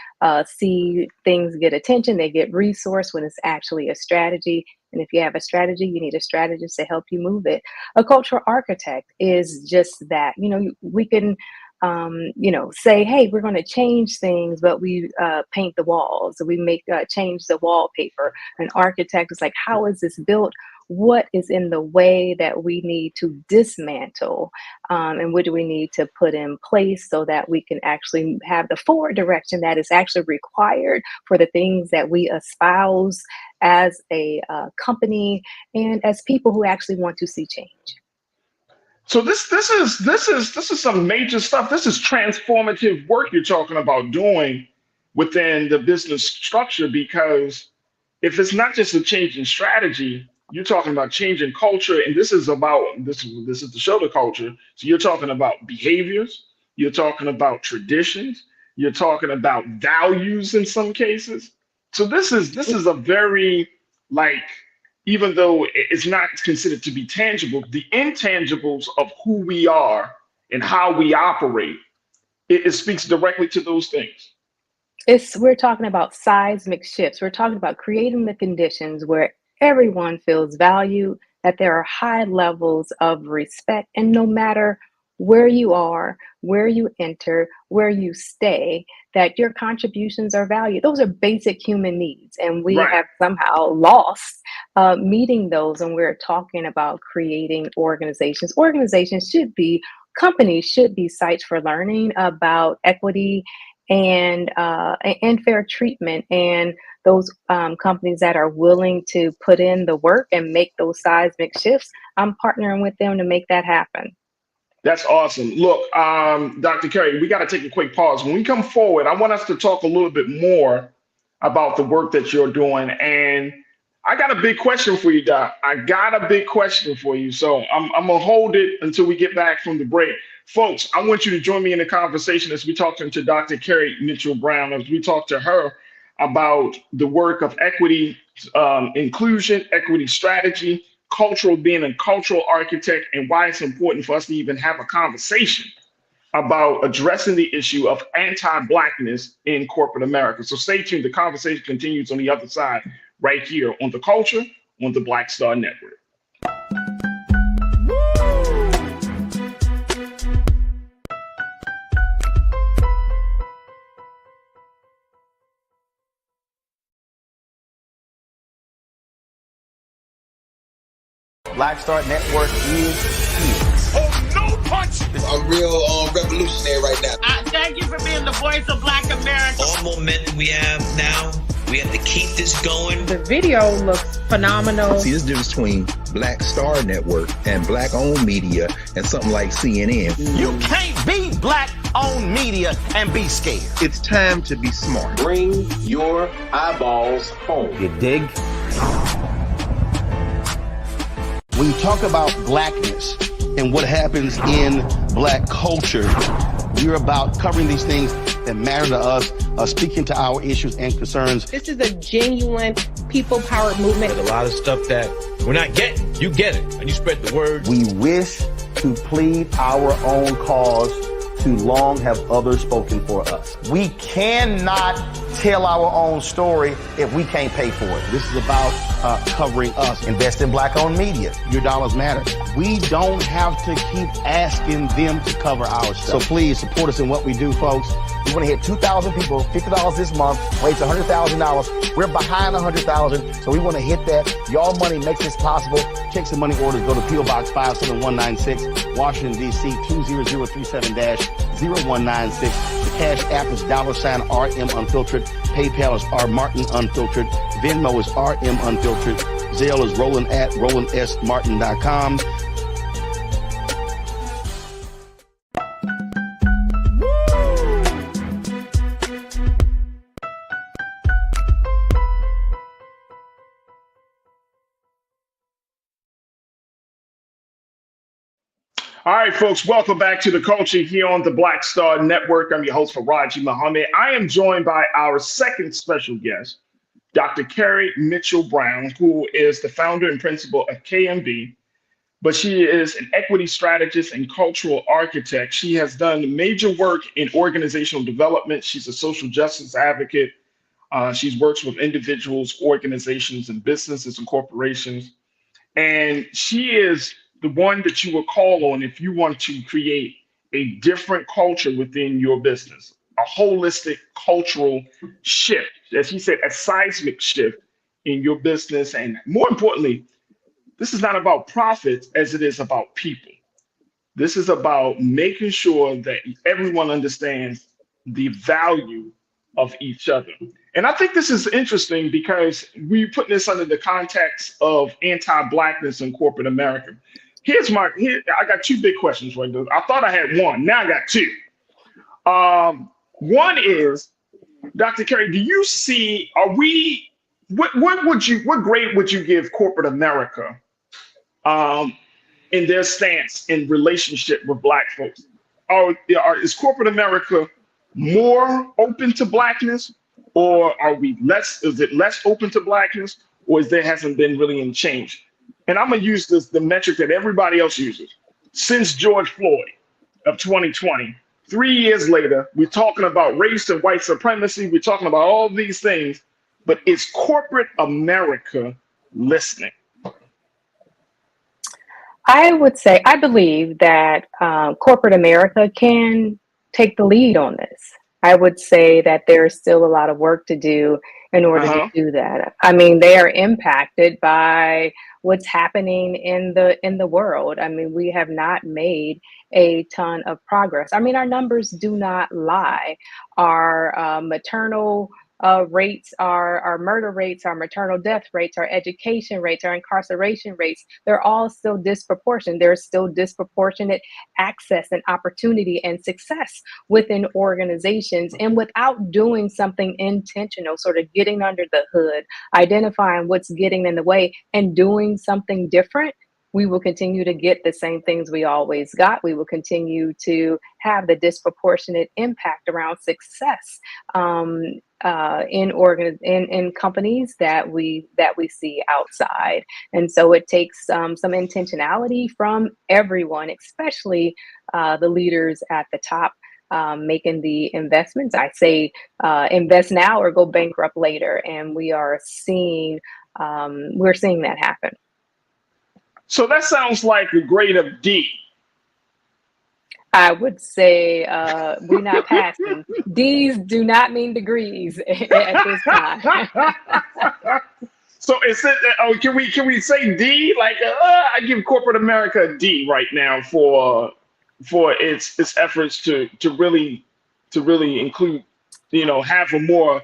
see things get attention, they get resourced when it's actually a strategy. And if you have a strategy, you need a strategist to help you move it. A cultural architect is just that. We can, say, hey, we're going to change things, but we paint the walls. We change the wallpaper. An architect is like, how is this built? What is in the way that we need to dismantle? And what do we need to put in place so that we can actually have the forward direction that is actually required for the things that we espouse as a company and as people who actually want to see change. So this is some major stuff. This is transformative work you're talking about doing within the business structure, because if it's not just a change in strategy, you're talking about changing culture, and this is the show, The Culture. So you're talking about behaviors, you're talking about traditions, you're talking about values in some cases. So this is a very, even though it's not considered to be tangible, the intangibles of who we are and how we operate, it speaks directly to those things. We're talking about seismic shifts. We're talking about creating the conditions where everyone feels valued, that there are high levels of respect, and no matter where you are, where you enter, where you stay, that your contributions are valued. Those are basic human needs, and we have somehow lost meeting those. And we're talking about creating organizations. Companies should be sites for learning about equity and fair treatment, and those companies that are willing to put in the work and make those seismic shifts, I'm partnering with them to make that happen. That's awesome. Look, Dr. Kerry, we got to take a quick pause. When we come forward, I want us to talk a little bit more about the work that you're doing. And I got a big question for you, Doc. I got a big question for you. So I'm going to hold it until we get back from the break. Folks, I want you to join me in the conversation as we talk to Dr. Kerry Mitchell-Brown, as we talk to her about the work of equity, inclusion, equity strategy, being a cultural architect, and why it's important for us to even have a conversation about addressing the issue of anti-Blackness in corporate America. So stay tuned. The conversation continues on the other side, right here on The Culture on the Black Star Network. Black Star Network is here. Oh, no punch! I'm real revolutionary right now. Thank you for being the voice of Black America. All momentum we have now, we have to keep this going. The video looks phenomenal. See, this difference between Black Star Network and black-owned media and something like CNN. You can't be black-owned media and be scared. It's time to be smart. Bring your eyeballs home. You dig? When you talk about blackness and what happens in black culture, we're about covering these things that matter to us, speaking to our issues and concerns. This is a genuine people-powered movement. There's a lot of stuff that we're not getting. You get it, and you spread the word. We wish to plead our own cause. Too long have others spoken for us. We cannot tell our own story if we can't pay for it. This is about covering us. Invest in black-owned media. Your dollars matter. We don't have to keep asking them to cover our stuff. So please support us in what we do, folks. We want to hit 2,000 people, $50 this month, raise $100,000. We're behind 100,000, so we want to hit that. Your money makes this possible. Checks and money orders go to P.O. Box 57196, Washington, D.C. 20036-0196. The Cash App is $RM Unfiltered. PayPal is R Martin Unfiltered. Venmo is RM Unfiltered. Zelle is Roland at RolandSMartin.com. All right, folks, welcome back to The Culture here on the Black Star Network. I'm your host, Farajii Muhammad. I am joined by our second special guest, Dr. Carrie Mitchell-Brown, who is the founder and principal of KMB, but she is an equity strategist and cultural architect. She has done major work in organizational development. She's a social justice advocate. She works with individuals, organizations, and businesses and corporations. And she is the one that you will call on if you want to create a different culture within your business, a holistic cultural shift, as he said, a seismic shift in your business. And more importantly, this is not about profits as it is about people. This is about making sure that everyone understands the value of each other. And I think this is interesting because we put this under the context of anti-Blackness in corporate America. I got two big questions for you. I thought I had one. Now I got two. One is, Dr. Carey, do you see, what grade would you give corporate America in their stance in relationship with Black folks? Is corporate America more open to Blackness, or is it less open to Blackness, or there hasn't been really any change? And I'm going to use the metric that everybody else uses. Since George Floyd of 2020, 3 years later, we're talking about race and white supremacy. We're talking about all these things, but is corporate America listening? I believe that corporate America can take the lead on this. I would say that there's still a lot of work to do in order to do that. I mean, they are impacted by what's happening in the world. I mean, we have not made a ton of progress. I mean, our numbers do not lie. Our maternal rates, our murder rates, our maternal death rates, our education rates, our incarceration rates, they're all still disproportionate. There's still disproportionate access and opportunity and success within organizations. And without doing something intentional, sort of getting under the hood, identifying what's getting in the way and doing something different, we will continue to get the same things we always got. We will continue to have the disproportionate impact around success in companies that we see outside. And so it takes some intentionality from everyone, especially the leaders at the top, making the investments. I say invest now or go bankrupt later, and we're seeing that happen. So that sounds like a grade of D. I would say we're not passing. D's do not mean degrees at this time. So is it? Oh, can we say D? Like, I give corporate America a D right now for its efforts to really include, have a more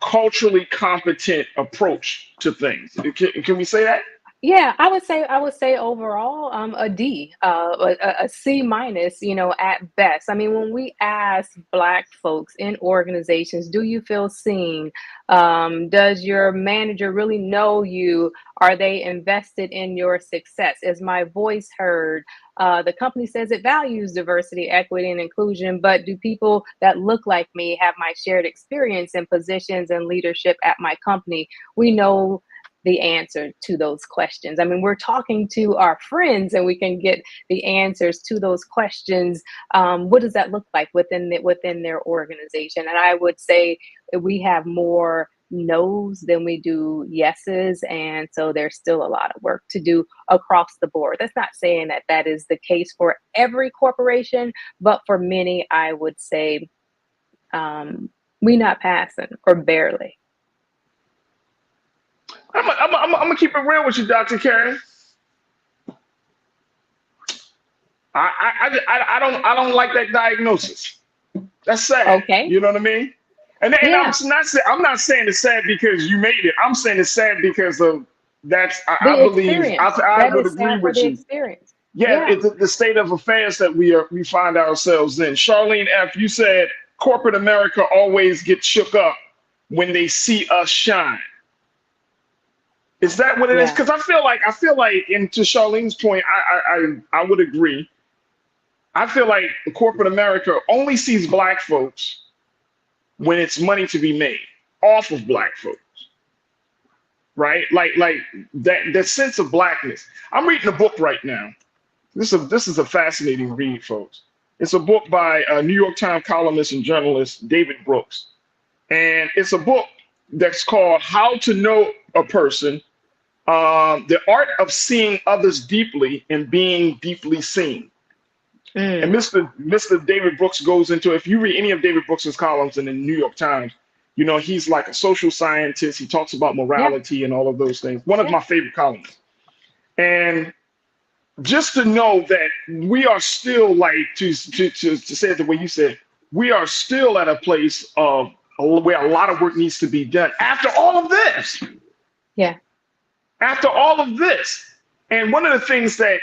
culturally competent approach to things. Can we say that? Yeah, I would say overall, a D, a C minus, at best. I mean, when we ask Black folks in organizations, do you feel seen? Does your manager really know you? Are they invested in your success? Is my voice heard? The company says it values diversity, equity, and inclusion, but do people that look like me have my shared experience in positions and leadership at my company? We know the answer to those questions. I mean, we're talking to our friends and we can get the answers to those questions. What does that look like within their organization? And I would say we have more no's than we do yeses, and so there's still a lot of work to do across the board. That's not saying that that is the case for every corporation, but for many, I would say we not passing or barely. I'm gonna keep it real with you, Dr. Karen. I don't like that diagnosis. That's sad. Okay. You know what I mean? And Yeah. I'm not saying it's sad because you made it. I'm saying it's sad because of I The believe experience. I That would is agree sad for with the you. experience. Yeah, Yeah. it's the state of affairs that we find ourselves in. Charlene F., you said corporate America always gets shook up when they see us shine. Is that what it is? Yeah. Because I feel like, and to Charlene's point, I would agree. I feel like corporate America only sees Black folks when it's money to be made off of Black folks, right? Like that sense of Blackness. I'm reading a book right now. This is a fascinating read, folks. It's a book by New York Times columnist and journalist David Brooks, and it's a book that's called "How to Know a Person." The art of seeing others deeply and being deeply seen. And Mr. David Brooks goes into, if you read any of David Brooks's columns in the New York Times, he's like a social scientist. He talks about morality and all of those things. One of my favorite columnists. And just to know that we are still, like, to say it the way you said, we are still at a place of where a lot of work needs to be done after all of this. Yeah. After all of this. And one of the things that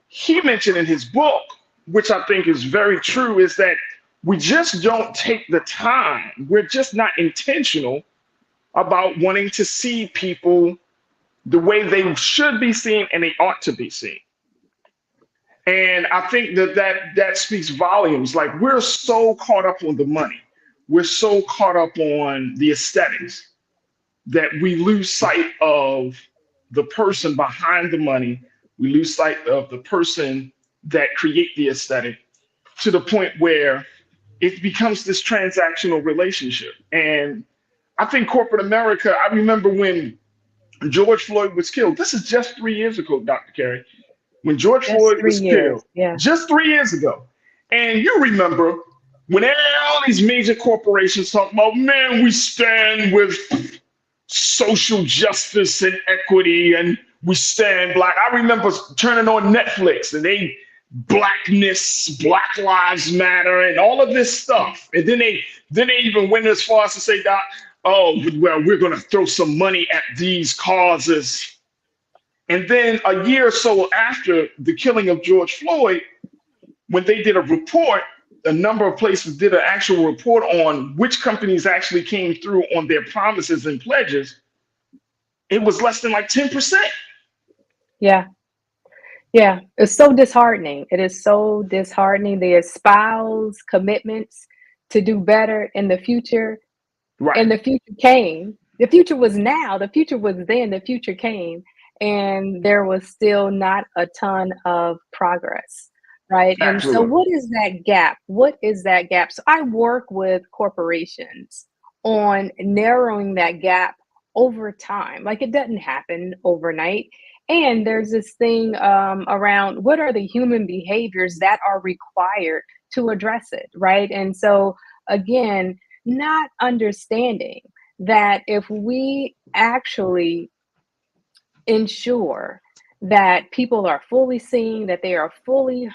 he mentioned in his book, which I think is very true, is that we just don't take the time. We're just not intentional about wanting to see people the way they should be seen and they ought to be seen. And I think that speaks volumes. Like, we're so caught up on the money. We're so caught up on the aesthetics that we lose sight of the person behind the money. We lose sight of the person that create the aesthetic, to the point where it becomes this transactional relationship. And I think corporate America, I remember when George Floyd was killed. This is just 3 years ago, Dr. Carey. When George Floyd was killed, just 3 years ago. And you remember when all these major corporations talk about, man, we stand with social justice and equity, and we stand Black. I remember turning on Netflix and Blackness, Black Lives Matter, and all of this stuff. And then they even went as far as to say, Doc, oh, well, we're going to throw some money at these causes. And then a year or so after the killing of George Floyd, when they did a report, a number of places did an actual report on which companies actually came through on their promises and pledges. It was less than like 10%. Yeah. Yeah. It's so disheartening. It is so disheartening. They espouse commitments to do better in the future. Right. And the future came. The future was now. The future was then. The future came. And there was still not a ton of progress. Right. Absolutely. And so what is that gap? What is that gap? So I work with corporations on narrowing that gap over time. Like, it doesn't happen overnight. And there's this thing around what are the human behaviors that are required to address it. Right. And so, again, not understanding that if we actually ensure that people are fully seen, that they are fully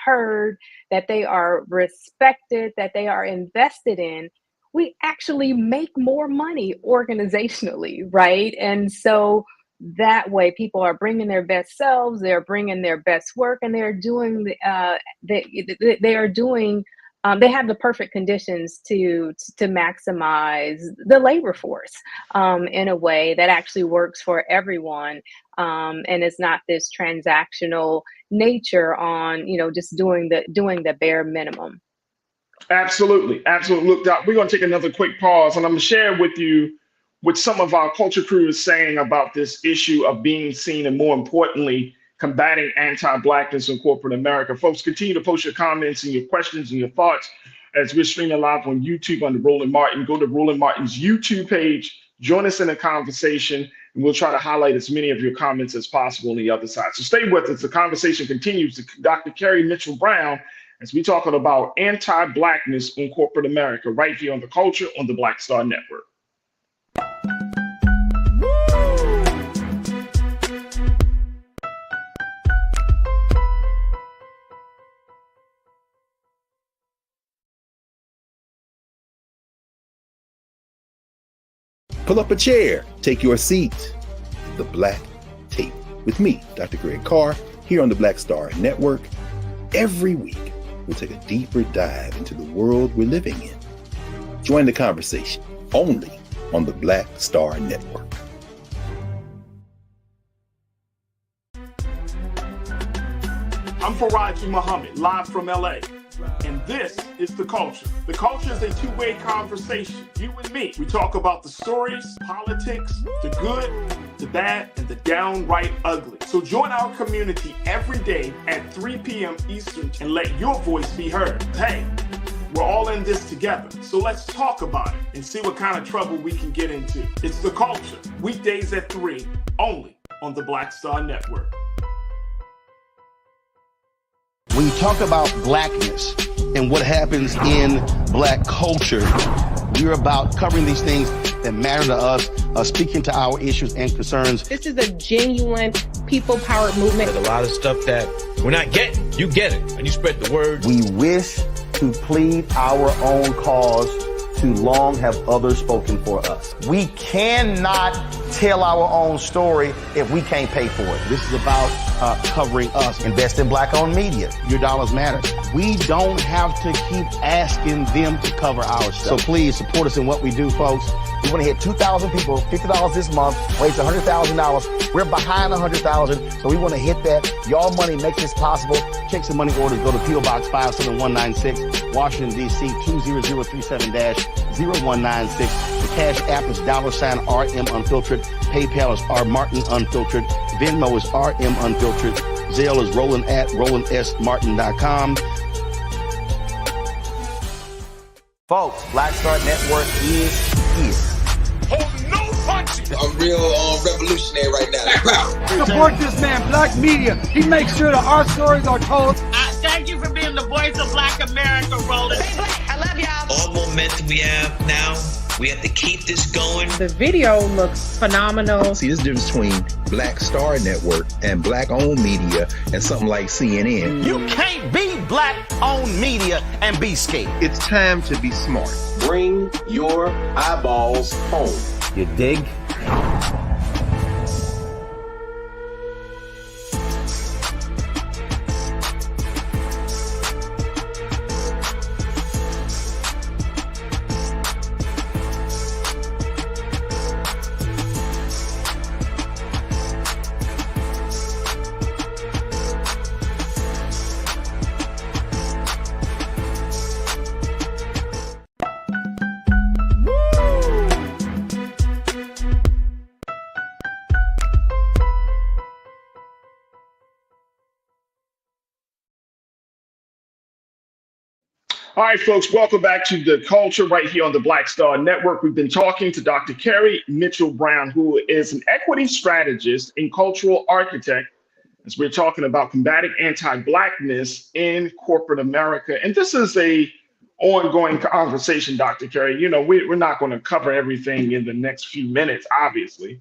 heard, that they are respected, that they are invested in, we actually make more money organizationally, right? And so that way people are bringing their best selves, they're bringing their best work, and they're doing they are doing they have the perfect conditions to maximize the labor force in a way that actually works for everyone, and it's not this transactional nature on just doing the bare minimum. Absolutely. Absolutely. Look, Doc, we're going to take another quick pause, and I'm going to share with you what some of our culture crew is saying about this issue of being seen and, more importantly, combating anti-Blackness in corporate America. Folks, continue to post your comments and your questions and your thoughts as we're streaming live on YouTube under Roland Martin. Go to Roland Martin's YouTube page, join us in the conversation, and we'll try to highlight as many of your comments as possible on the other side. So stay with us. The conversation continues with Dr. Carrie Mitchell-Brown as we talking about anti-Blackness in corporate America right here on The Culture on the Black Star Network. Pull up a chair, take your seat. The Black Tape with me, Dr. Greg Carr, here on the Black Star Network. Every week, we'll take a deeper dive into the world we're living in. Join the conversation only on the Black Star Network. I'm Farajii Muhammad, live from LA. And this is The Culture. The Culture is a two-way conversation. You and me. We talk about the stories, politics, the good, the bad, and the downright ugly. So join our community every day at 3 p.m. Eastern and let your voice be heard. Hey, we're all in this together. So let's talk about it and see what kind of trouble we can get into. It's The Culture, weekdays at 3, only on the Black Star Network. When you talk about blackness and what happens in black culture, we're about covering these things that matter to us, speaking to our issues and concerns. This is a genuine people-powered movement. There's a lot of stuff that we're not getting. You get it, and you spread the word. We wish to plead our own cause. Too long have others spoken for us. We cannot tell our own story if we can't pay for it. This is about covering us. Invest in black-owned media. Your dollars matter. We don't have to keep asking them to cover our stuff. So please support us in what we do, folks. We want to hit 2,000 people, $50 this month, raise $100,000. We're behind 100,000, so we want to hit that. Y'all money makes this possible. Check some money orders. Go to P.O. Box 57196, Washington, D.C. 20037-0196. The Cash App is $RM Unfiltered. PayPal is R Martin Unfiltered. Venmo is RM Unfiltered. Zelle is Roland at RolandSMartin.com. Folks, Black Star Network is here. Oh, no punches! I'm real revolutionary right now. Support this man, Black Media. He makes sure that our stories are told. Thank you for being the voice of Black America, Roland. I love y'all. All momentum we have now, we have to keep this going. The video looks phenomenal. See, this difference between Black Star Network and black-owned media and something like CNN. You can't be black-owned media and be scared. It's time to be smart. Bring your eyeballs home. You dig? All right, folks, welcome back to The Culture right here on the Black Star Network. We've been talking to Dr. Carrie Mitchell-Brown, who is an equity strategist and cultural architect, as we're talking about combating anti-Blackness in corporate America. And this is a ongoing conversation, Dr. Kerry. You know, we're not going to cover everything in the next few minutes, obviously,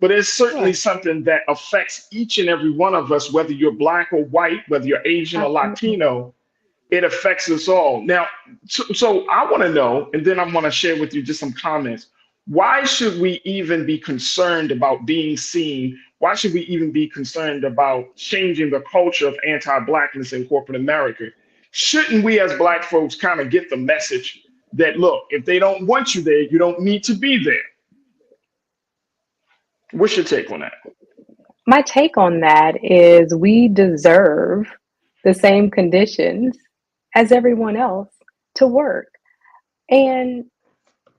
but it's certainly something that affects each and every one of us, whether you're black or white, whether you're Asian or Absolutely. Latino. It affects us all. Now, so I want to know, and then I want to share with you just some comments. Why should we even be concerned about being seen? Why should we even be concerned about changing the culture of anti-blackness in corporate America? Shouldn't we as black folks kind of get the message that, look, if they don't want you there, you don't need to be there? What's your take on that? My take on that is we deserve the same conditions as everyone else to work. And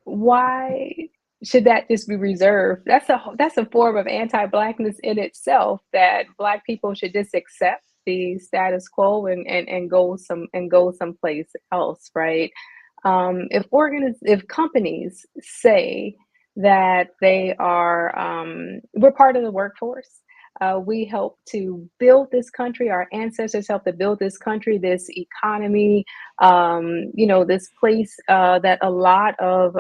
why should that just be reserved? That's a form of anti-blackness in itself, that black people should just accept the status quo and go someplace else, right? If companies say that they are we're part of the workforce. We help to build this country. Our ancestors helped to build this country, this economy, this place that a lot of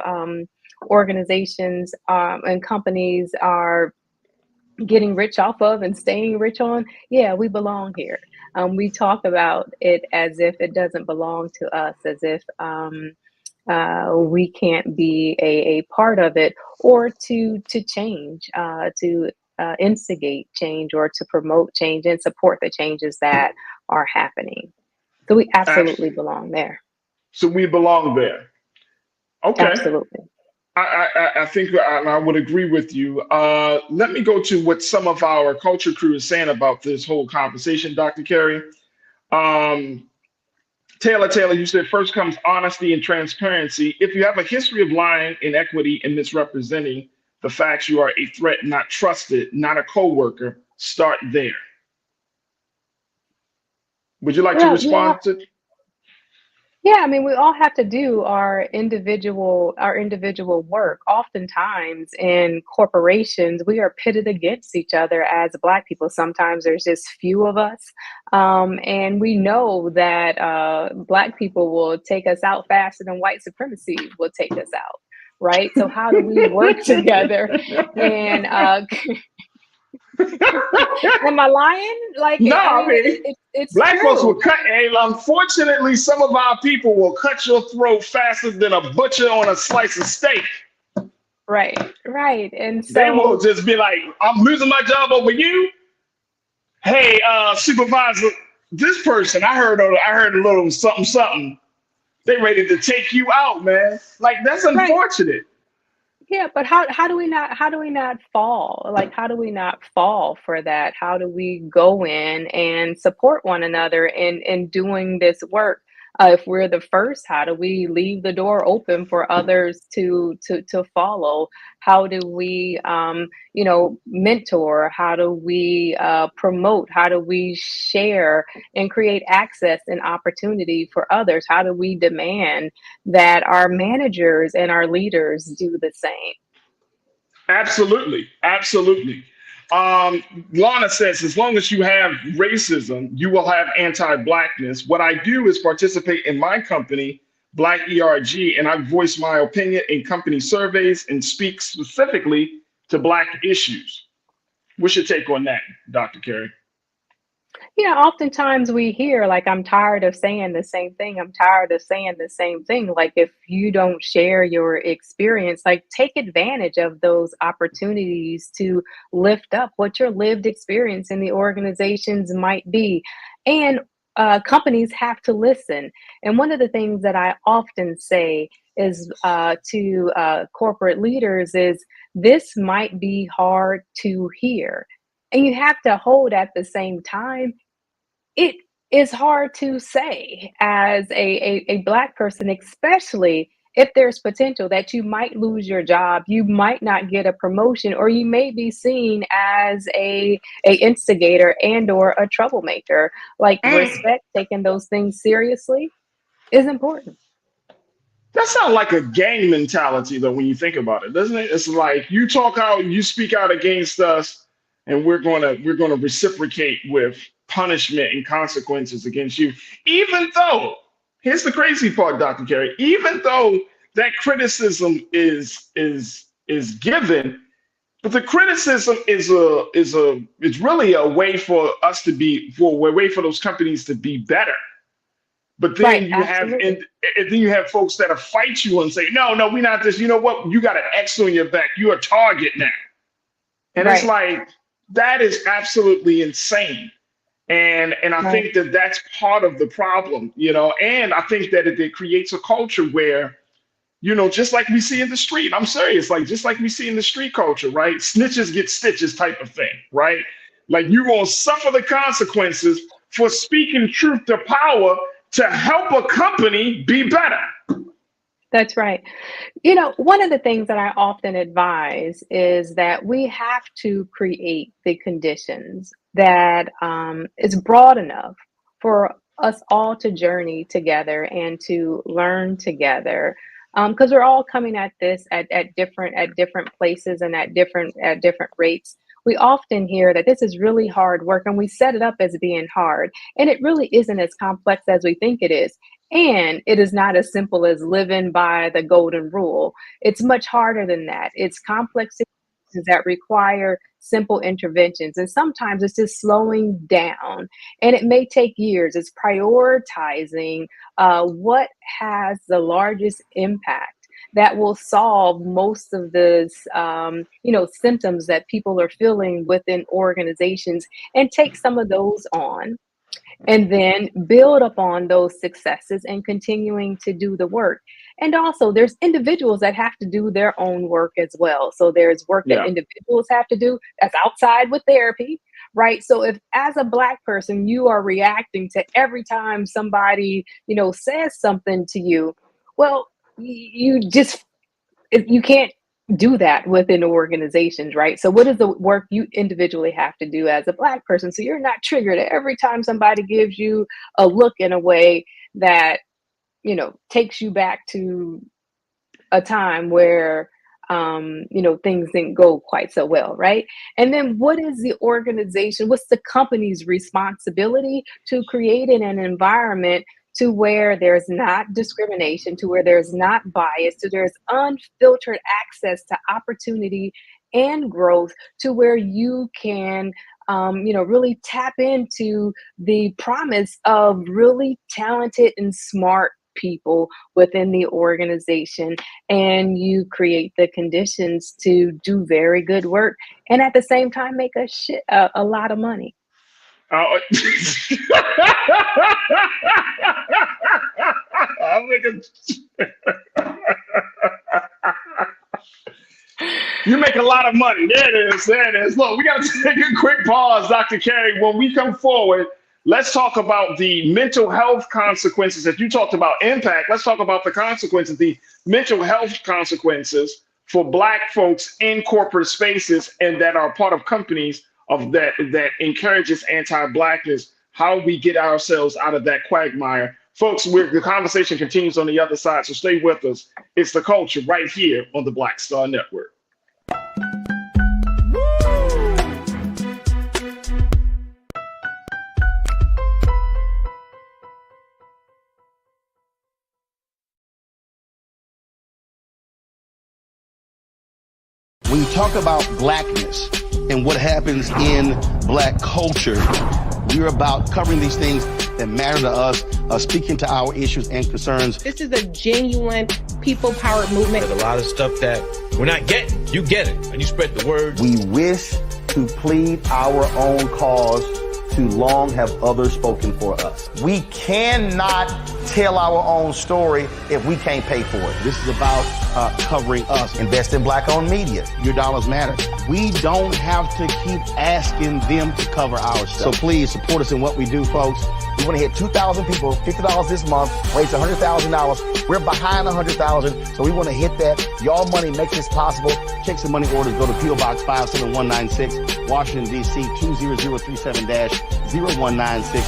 organizations and companies are getting rich off of and staying rich on. Yeah, we belong here. We talk about it as if it doesn't belong to us, as if we can't be a part of it, or to change, to instigate change, or to promote change and support the changes that are happening. So we absolutely belong there. So we belong there. Okay. Absolutely. I think I would agree with you. Let me go to what some of our culture crew is saying about this whole conversation, Dr. Kerry. Taylor, you said first comes honesty and transparency. If you have a history of lying, inequity, and misrepresenting the facts, you are a threat, not trusted, not a co-worker. Start there. Would you like to respond to? Yeah, I mean, we all have to do our individual work. Oftentimes in corporations, we are pitted against each other as Black people. Sometimes there's just few of us. And we know that Black people will take us out faster than white supremacy will take us out, right? So how do we work together? And am I lying? Like, no, I mean, it's Black true. folks will cut. Unfortunately, some of our people will cut your throat faster than a butcher on a slice of steak. Right. And so they will just be like, "I'm losing my job over you." Hey, supervisor, this person, I heard a little something. They ready to take you out, man. Like, that's unfortunate. Right. Yeah, but how do we not fall? Like, how do we not fall for that? How do we go in and support one another in doing this work? If we're the first, how do we leave the door open for others to follow? How do we mentor? How do we promote? How do we share and create access and opportunity for others? How do we demand that our managers and our leaders do the same? Absolutely. Lana says, as long as you have racism, you will have anti-Blackness. What I do is participate in my company, Black ERG, and I voice my opinion in company surveys and speak specifically to Black issues. What's your take on that, Dr. Kerry? Yeah, oftentimes we hear, like, I'm tired of saying the same thing. I'm tired of saying the same thing. Like, if you don't share your experience, like, take advantage of those opportunities to lift up what your lived experience in the organizations might be. And companies have to listen. And one of the things that I often say is to corporate leaders is, this might be hard to hear. And you have to hold at the same time. It is hard to say as a Black person, especially if there's potential that you might lose your job, you might not get a promotion, or you may be seen as a instigator and or a troublemaker. Like, respect, taking those things seriously is important. That sounds like a gang mentality, though, when you think about it, doesn't it? It's like, you talk out, you speak out against us, and we're gonna reciprocate with punishment and consequences against you, even though here's the crazy part, Dr. Carey. Even though that criticism is given, but the criticism is really a way for us to be for a way for those companies to be better. But then Right, you have absolutely. and then you have folks that'll fight you and say, no, we're not this. You know what? You got an X on your back. You're a target now. And it's Right. like, that is absolutely insane. And I Right. think that that's part of the problem, and I think that it creates a culture where, just like we see in the street, I'm serious, like just like we see in the street culture, right? Snitches get stitches type of thing, right? Like you're going to suffer the consequences for speaking truth to power to help a company be better. That's right. One of the things that I often advise is that we have to create the conditions that is broad enough for us all to journey together and to learn together, because we're all coming at this at different places and at different rates. We often hear that this is really hard work, and we set it up as being hard, and it really isn't as complex as we think it is. And it is not as simple as living by the golden rule. It's much harder than that. It's complex situations that require simple interventions. And sometimes it's just slowing down. And it may take years. It's prioritizing what has the largest impact that will solve most of the symptoms that people are feeling within organizations, and take some of those on, and then build upon those successes and continuing to do the work. And also there's individuals that have to do their own work as well. So there's work that Yeah. individuals have to do that's outside with therapy, right? So if as a Black person, you are reacting to every time somebody, says something to you, well, you can't do that within organizations, right? So what is the work you individually have to do as a Black person, so you're not triggered every time somebody gives you a look in a way that takes you back to a time where things didn't go quite so well, right? And then what is the organization, what's the company's responsibility to creating an environment to where there's not discrimination, to where there's not bias, to there's unfiltered access to opportunity and growth, to where you can really tap into the promise of really talented and smart people within the organization, and you create the conditions to do very good work, and at the same time make a lot of money. I'm making... You make a lot of money. There it is. Look, we got to take a quick pause, Dr. Carey. When we come forward, let's talk about the mental health consequences that you talked about. Impact. Let's talk about the consequences, the mental health consequences for Black folks in corporate spaces and that are part of companies that encourages anti-Blackness, how we get ourselves out of that quagmire. Folks, the conversation continues on the other side, so stay with us. It's The Culture right here on the Black Star Network. When you talk about Blackness and what happens in Black culture, we're about covering these things that matter to us, speaking to our issues and concerns. This is a genuine people-powered movement. There's a lot of stuff that we're not getting. You get it, and you spread the word. We wish to plead our own cause. Too long have others spoken for us. We cannot tell our own story if we can't pay for it. This is about covering us. Invest in Black-owned media. Your dollars matter. We don't have to keep asking them to cover our stuff. So please support us in what we do, folks. We want to hit 2,000 people, $50 this month, raise $100,000. We're behind 100,000, so we want to hit that. Y'all money makes this possible. Check some money orders. Go to P.O. Box 57196, Washington, D.C. 20037-0196. The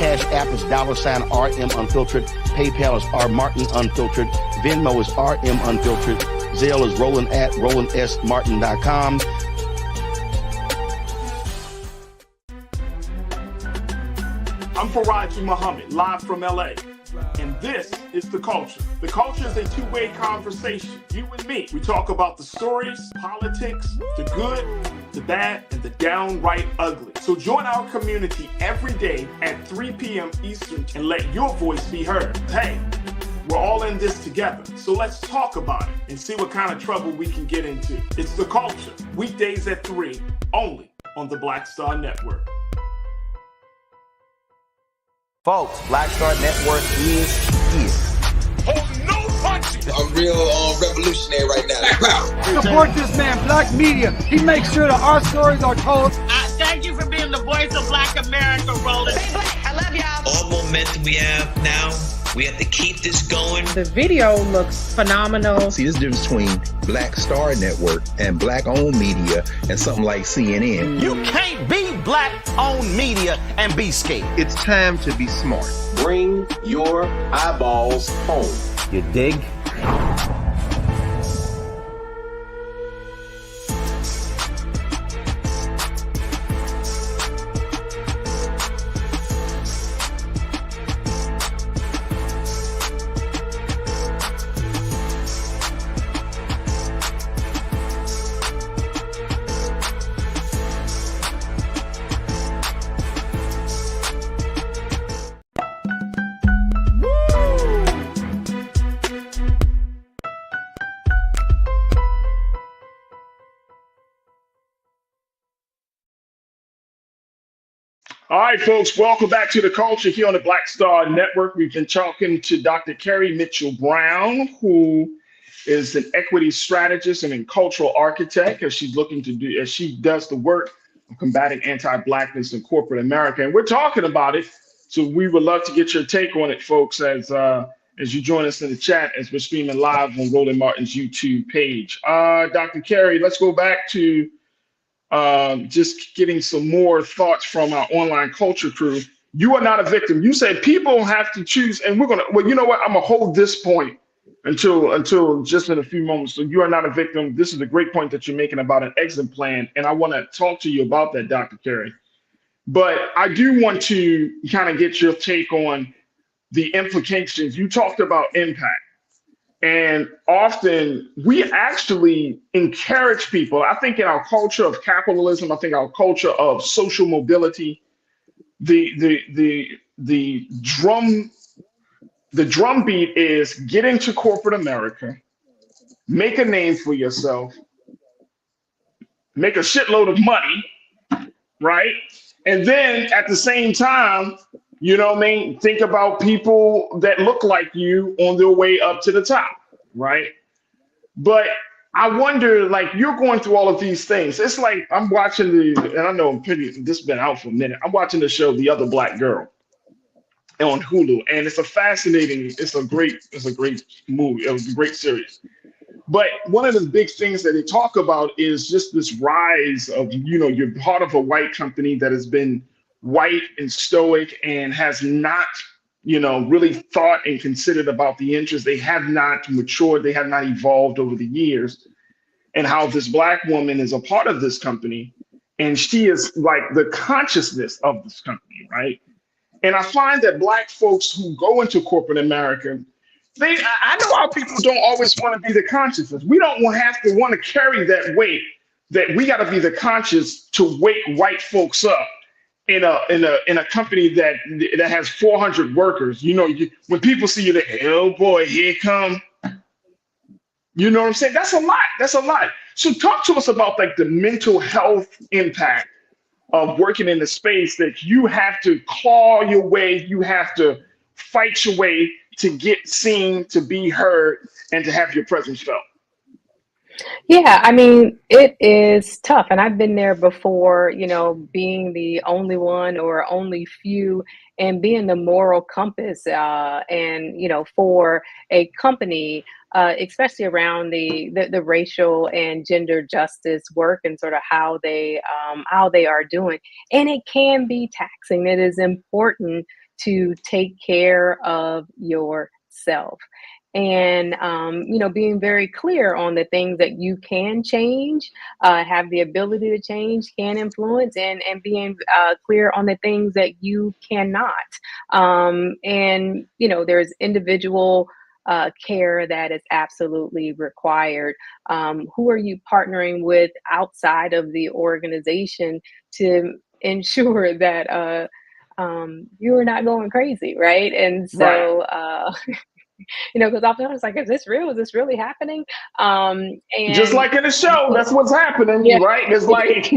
Cash App is $RM Unfiltered. PayPal is R Martin Unfiltered. Venmo is RM Unfiltered. Zelle is roland@rolandsmartin.com. I'm Farajii Muhammad, live from LA. And this is The Culture. The Culture is a two-way conversation. You and me. We talk about the stories, politics, the good, the bad, and the downright ugly. So join our community every day at 3 p.m. Eastern and let your voice be heard. Hey, we're all in this together. So let's talk about it and see what kind of trouble we can get into. It's The Culture. Weekdays at 3, only on the Black Star Network. Folks, Black Star Network is here. Oh, no punches! I'm real revolutionary right now. Support this man, Black Media. He makes sure that our stories are told. Thank you for being the voice of Black America, Roland. Stay black. I love y'all. All momentum we have now, we have to keep this going. The video looks phenomenal. See, this difference between Black Star Network and Black-owned media and something like CNN. You can't be Black-owned media and be scared. It's time to be smart. Bring your eyeballs home. You dig? All right, folks, welcome back to The Culture here on the Black Star Network. We've been talking to Dr. Carrie Mitchell Brown, who is an equity strategist and a cultural architect, as she does the work of combating anti-Blackness in corporate America. And we're talking about it, so we would love to get your take on it, folks, as you join us in the chat as we're streaming live on Roland Martin's YouTube page. Dr. Carrie, let's go back to just getting some more thoughts from our online culture crew. You are not a victim. You said people have to choose, and well, you know what? I'm gonna hold this point until just in a few moments. So you are not a victim. This is a great point that you're making about an exit plan, and I want to talk to you about that, Dr. Carey. But I do want to kind of get your take on the implications. You talked about impact. And often we actually encourage people. I think in our culture of capitalism, I think our culture of social mobility, the drumbeat is get into corporate America, make a name for yourself, make a shitload of money, right? And then at the same time, you know what I mean? Think about people that look like you on their way up to the top, right? But I wonder, like, you're going through all of these things. It's like I'm watching and I know this has been out for a minute. I'm watching the show The Other Black Girl on Hulu, and it's a great movie. It was a great series. But one of the big things that they talk about is just this rise of, you're part of a white company that has been white and stoic and has not, really thought and considered about the interests. They have not matured. They have not evolved over the years. And how this Black woman is a part of this company, and she is like the consciousness of this company, right? And I find that Black folks who go into corporate America, I know our people don't always want to be the consciousness. We don't have to want to carry that weight, that we got to be the conscious to wake white folks up in a company that has 400 workers. When people see you, they, oh boy, here it come. You know what I'm saying? That's a lot. That's a lot. So talk to us about like the mental health impact of working in a space that you have to claw your way, you have to fight your way to get seen, to be heard, and to have your presence felt. Yeah, I mean, it is tough. And I've been there before, being the only one or only few and being the moral compass. For a company, especially around the racial and gender justice work and sort of how they are doing. And it can be taxing. It is important to take care of yourself. and being very clear on the things that you can change, have the ability to change, can influence, and being clear on the things that you cannot. And there's individual care that is absolutely required. Who are you partnering with outside of the organization to ensure that you are not going crazy, right? And so, because often it's like, is this real? Is this really happening? Just And like in the show, that's what's happening, yeah, right? It's like,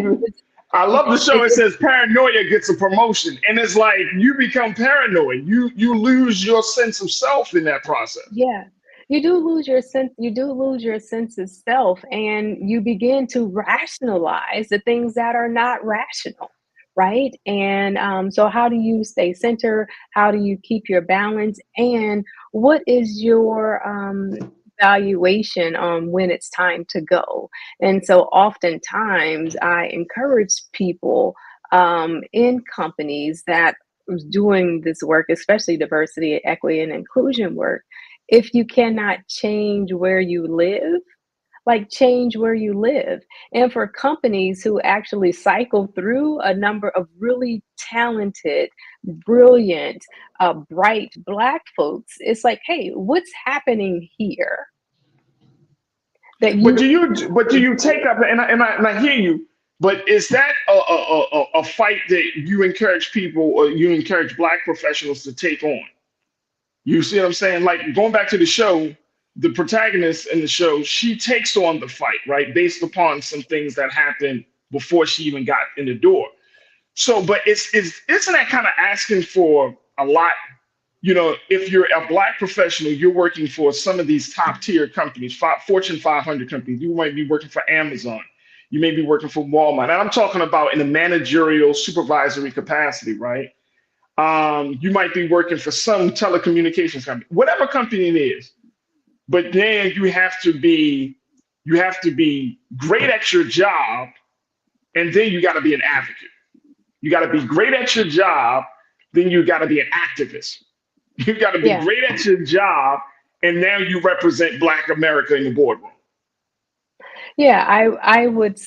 I love the show. It says paranoia gets a promotion, and it's like you become paranoid. You lose your sense of self in that process. yeah. You do lose your sense. You do lose your sense of self, and you begin to rationalize the things that are not rational, right? And so, how do you stay centered? How do you keep your balance? And what is your valuation on when it's time to go? And so, oftentimes, I encourage people in companies that is doing this work, especially diversity, equity, and inclusion work. If you cannot change where you live, like change where you live. And for companies who actually cycle through a number of really talented, brilliant, bright Black folks, it's like, hey, what's happening here? That But you do you take up, and I hear you, but is that a fight that you encourage people, or you encourage Black professionals to take on? You see what I'm saying? Like, going back to the show, the protagonist in the show, she takes on the fight, right? Based upon some things that happened before she even got in the door. So, but isn't that kind of asking for a lot? If you're a Black professional, you're working for some of these top tier companies, Fortune 500 companies. You might be working for Amazon. You may be working for Walmart. And I'm talking about in a managerial supervisory capacity, right? You might be working for some telecommunications company, whatever company it is. But then you have to be great at your job, and then you got to be an advocate. You got to be great at your job, then you got to be an activist. You got to be great at your job, and now you represent Black America in the boardroom. Yeah, I would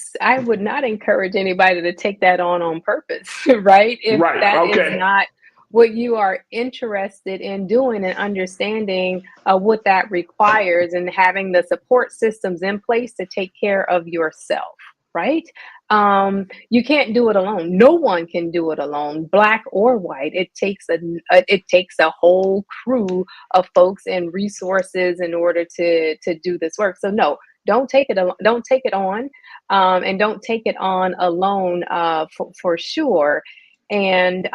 not encourage anybody to take that on purpose, right? If that is not what you are interested in doing, and understanding what that requires, and having the support systems in place to take care of yourself, right? You can't do it alone. No one can do it alone, Black or white. It takes a whole crew of folks and resources in order to do this work. So no, don't take it on, and don't take it on alone, for sure. And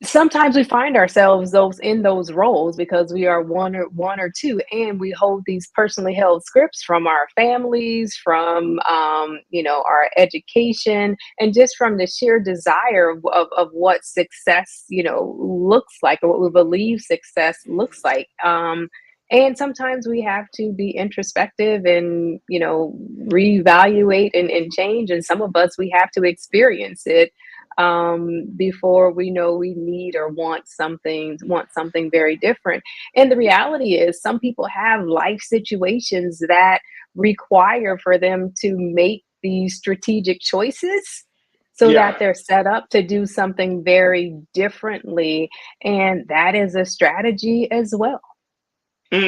sometimes we find ourselves in those roles because we are one or two, and we hold these personally held scripts from our families, from our education, and just from the sheer desire of what success looks like, or what we believe success looks like. And sometimes we have to be introspective and reevaluate and change, and some of us, we have to experience it before we know we need or want something very different. And the reality is, some people have life situations that require for them to make these strategic choices, so that they're set up to do something very differently. And that is a strategy as well. All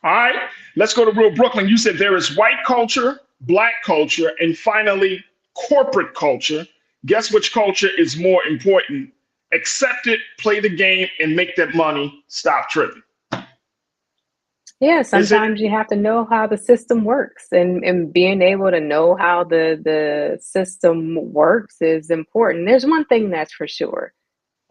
right, let's go to Real Brooklyn. You said there is white culture, Black culture, and finally corporate culture. Guess which culture is more important? Accept it, play the game, and make that money. Stop tripping. Yeah, sometimes you have to know how the system works, and being able to know how the system works is important. There's one thing that's for sure.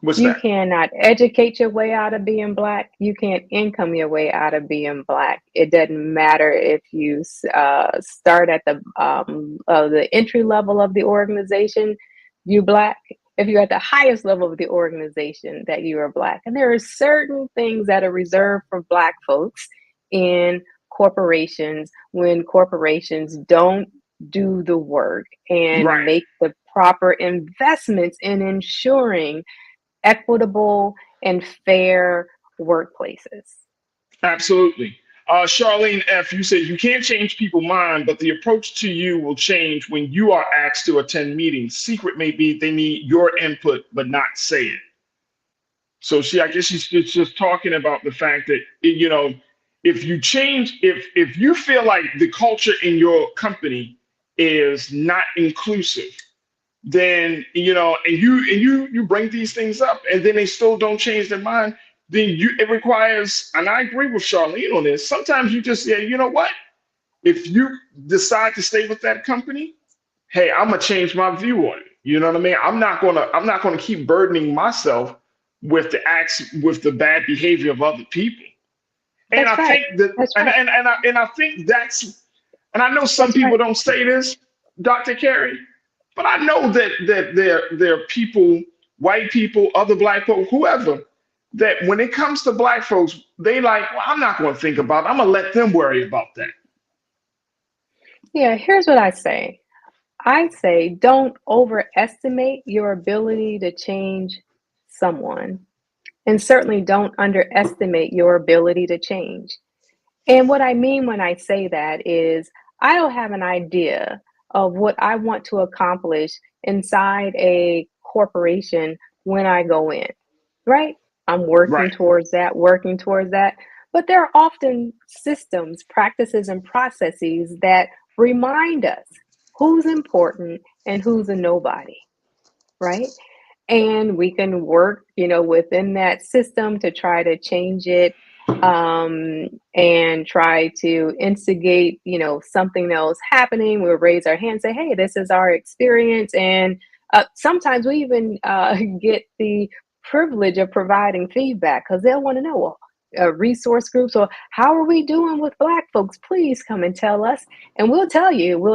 You cannot educate your way out of being Black. You can't income your way out of being Black. It doesn't matter if you start at the entry level of the organization, you Black. If you're at the highest level of the organization, that you are Black. And there are certain things that are reserved for Black folks in corporations, when corporations don't do the work and make the proper investments in ensuring equitable and fair workplaces. Absolutely. Charlene F., you said you can't change people's mind, but the approach to you will change when you are asked to attend meetings. Secret may be they need your input, but not say it. So I guess she's just talking about the fact that, if you change, if you feel like the culture in your company is not inclusive, then and you bring these things up, and then they still don't change their mind, then it requires, and I agree with Charlene on this. Sometimes you just say, you know what? If you decide to stay with that company, hey, I'm gonna change my view on it. You know what I mean? I'm not gonna keep burdening myself with the acts, with the bad behavior of other people. And That's I right. think that, That's right. and I think that's, and I know some That's people right. don't say this, Dr. Carey, but I know that there are people, white people, other black people, whoever, that when it comes to black folks, they like, well, I'm not going to think about it. I'm going to let them worry about that. Yeah, here's what I say. I say don't overestimate your ability to change someone, and certainly don't underestimate your ability to change. And what I mean when I say that is I don't have an idea of what I want to accomplish inside a corporation when I go in, right? I'm working Right. towards that, working towards that. But there are often systems, practices, and processes that remind us who's important and who's a nobody, right? And we can work, within that system to try to change it, and try to instigate, something else happening. We'll raise our hand, say, hey, this is our experience. And sometimes we even get the privilege of providing feedback because they'll want to know, well, resource groups, or how are we doing with Black folks? Please come and tell us. And we'll tell you. And we'll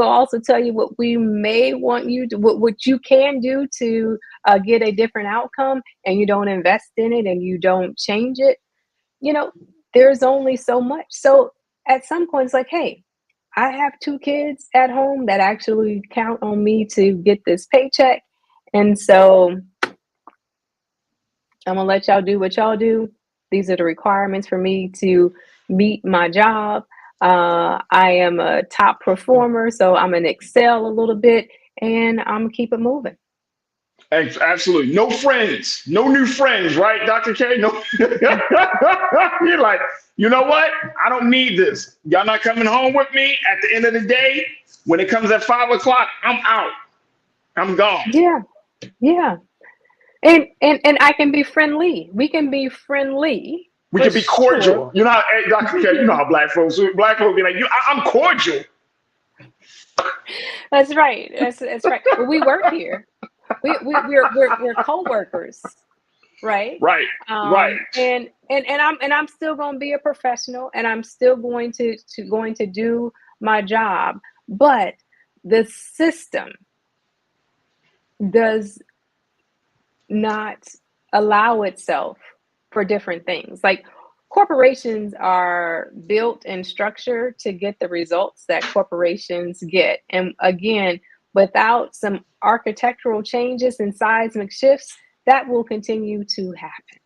also tell you what we may want you to, what you can do to get a different outcome, and you don't invest in it and you don't change it. There's only so much. So at some point, it's like, hey, I have 2 kids at home that actually count on me to get this paycheck. And so I'm going to let y'all do what y'all do. These are the requirements for me to meet my job. I am a top performer, so I'm going to excel a little bit, and I'm going to keep it moving. Absolutely. No friends, no new friends, right, Dr. K? No. You're like, you know what? I don't need this. Y'all not coming home with me. At the end of the day, when it comes at 5 o'clock, I'm out. I'm gone. Yeah. Yeah. And I can be friendly. We can be friendly. We can be cordial. Sure. You know how, hey, Dr. K, you know how black folks be like, I'm cordial. That's right. That's right. Well, we work here. We're co-workers, right? Right. Right. And I'm still going to be a professional, and I'm still going to do my job. But the system does not allow itself for different things. Like, corporations are built and structured to get the results that corporations get. And again, without some architectural changes and seismic shifts, that will continue to happen.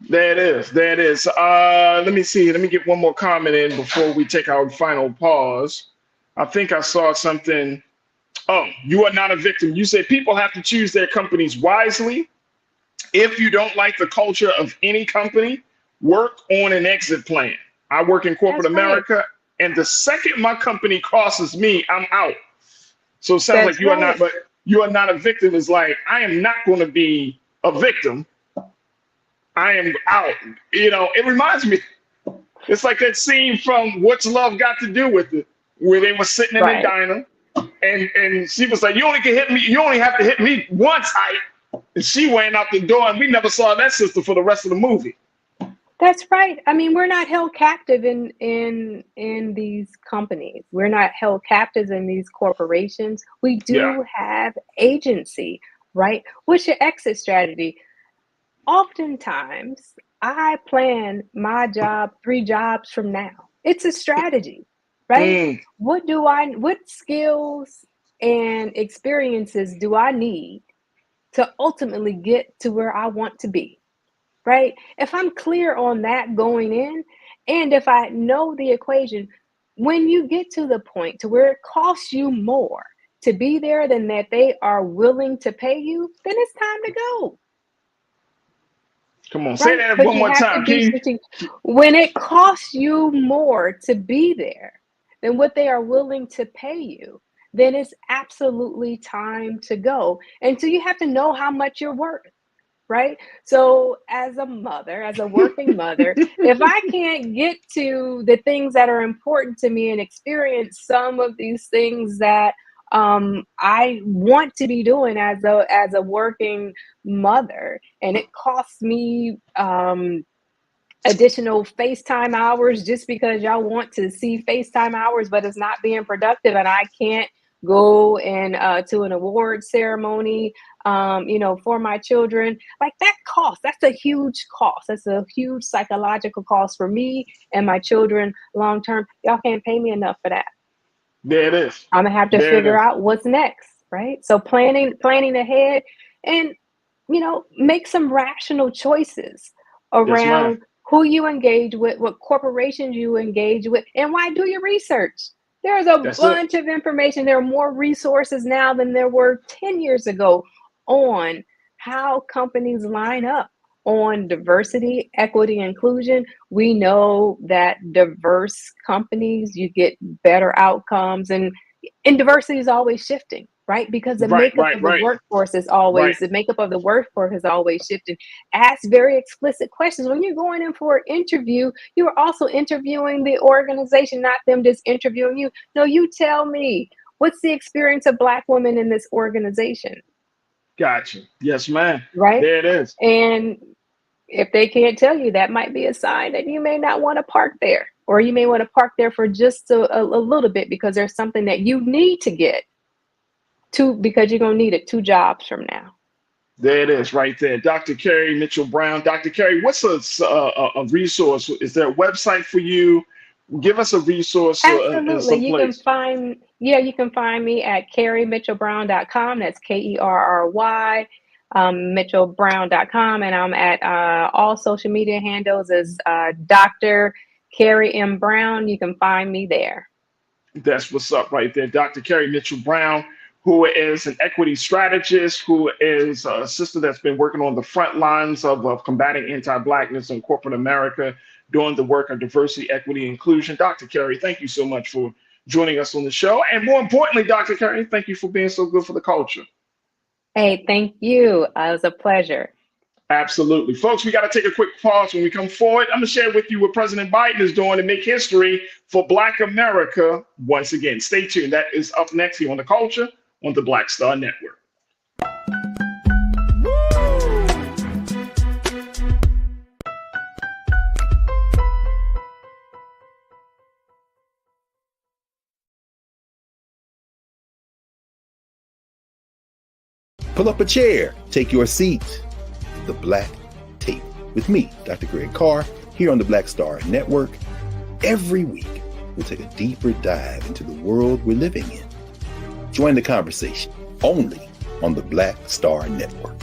There it is. Let me see. Let me get one more comment in before we take our final pause. I think I saw something. Oh, you are not a victim. You said people have to choose their companies wisely. If you don't like the culture of any company, work on an exit plan. I work in corporate America, and the second my company crosses me, I'm out. So it sounds like you are not, but you are not a victim. Is like, I am not going to be a victim. I am out. It reminds me, it's like that scene from What's Love Got to Do with It, where they were sitting in the diner, and she was like, you only have to hit me once, and she went out the door, and we never saw that sister for the rest of the movie. That's right. I mean, we're not held captive in these companies. We're not held captives in these corporations. We do have agency, right? What's your exit strategy? Oftentimes, I plan my job 3 jobs from now. It's a strategy, right? What skills and experiences do I need to ultimately get to where I want to be, right? If I'm clear on that going in, and if I know the equation, when you get to the point to where it costs you more to be there than that they are willing to pay you, then it's time to go. Come on, say that But one you more have time, to be Keith. strategic. When it costs you more to be there than what they are willing to pay you, then it's absolutely time to go. And so you have to know how much you're worth, right? So as a mother, as a working mother, if I can't get to the things that are important to me and experience some of these things that I want to be doing as a working mother, and it costs me additional FaceTime hours just because y'all want to see FaceTime hours, but it's not being productive, and I can't go and to an award ceremony, for my children. Like that cost, that's a huge cost. That's a huge psychological cost for me and my children long term. Y'all can't pay me enough for that. There it is. I'm gonna have to figure out what's next, right? So planning ahead, and make some rational choices around who you engage with, what corporations you engage with, and why. Do your research. There's a bunch of information. There are more resources now than there were 10 years ago on how companies line up on diversity, equity, inclusion. We know that diverse companies, you get better outcomes, and diversity is always shifting, right? Because the makeup of the workforce is always shifting. Ask very explicit questions. When you're going in for an interview, you are also interviewing the organization, not them just interviewing you. No, you tell me, what's the experience of Black women in this organization? Gotcha. Yes, ma'am. Right? There it is. And if they can't tell you, that might be a sign that you may not want to park there, or you may want to park there for just a little bit, because there's something that you need to get to, because you're going to need it 2 jobs from now. There it is right there. Dr. Carrie Mitchell-Brown. Dr. Carrie, what's a resource? Is there a website for you? Give us a resource. Absolutely. You can find me at carriemitchellbrown.com. That's KERRY. Mitchellbrown.com, and I'm at all social media handles as Dr. Carrie M. Brown. You can find me there. That's what's up right there. Dr. Carrie Mitchell-Brown, who is an equity strategist, who is a sister that's been working on the front lines of combating anti-Blackness in corporate America, doing the work of diversity, equity, inclusion. Dr. Carrie, thank you so much for joining us on the show. And more importantly, Dr. Carrie, thank you for being so good for the culture. Hey, thank you. It was a pleasure. Absolutely. Folks, we got to take a quick pause. When we come forward, I'm going to share with you what President Biden is doing to make history for Black America once again. Stay tuned. That is up next here on The Culture on the Black Star Network. Pull up a chair, take your seat. The Black Tape with me, Dr. Greg Carr, here on the Black Star Network. Every week, we'll take a deeper dive into the world we're living in. Join the conversation only on the Black Star Network.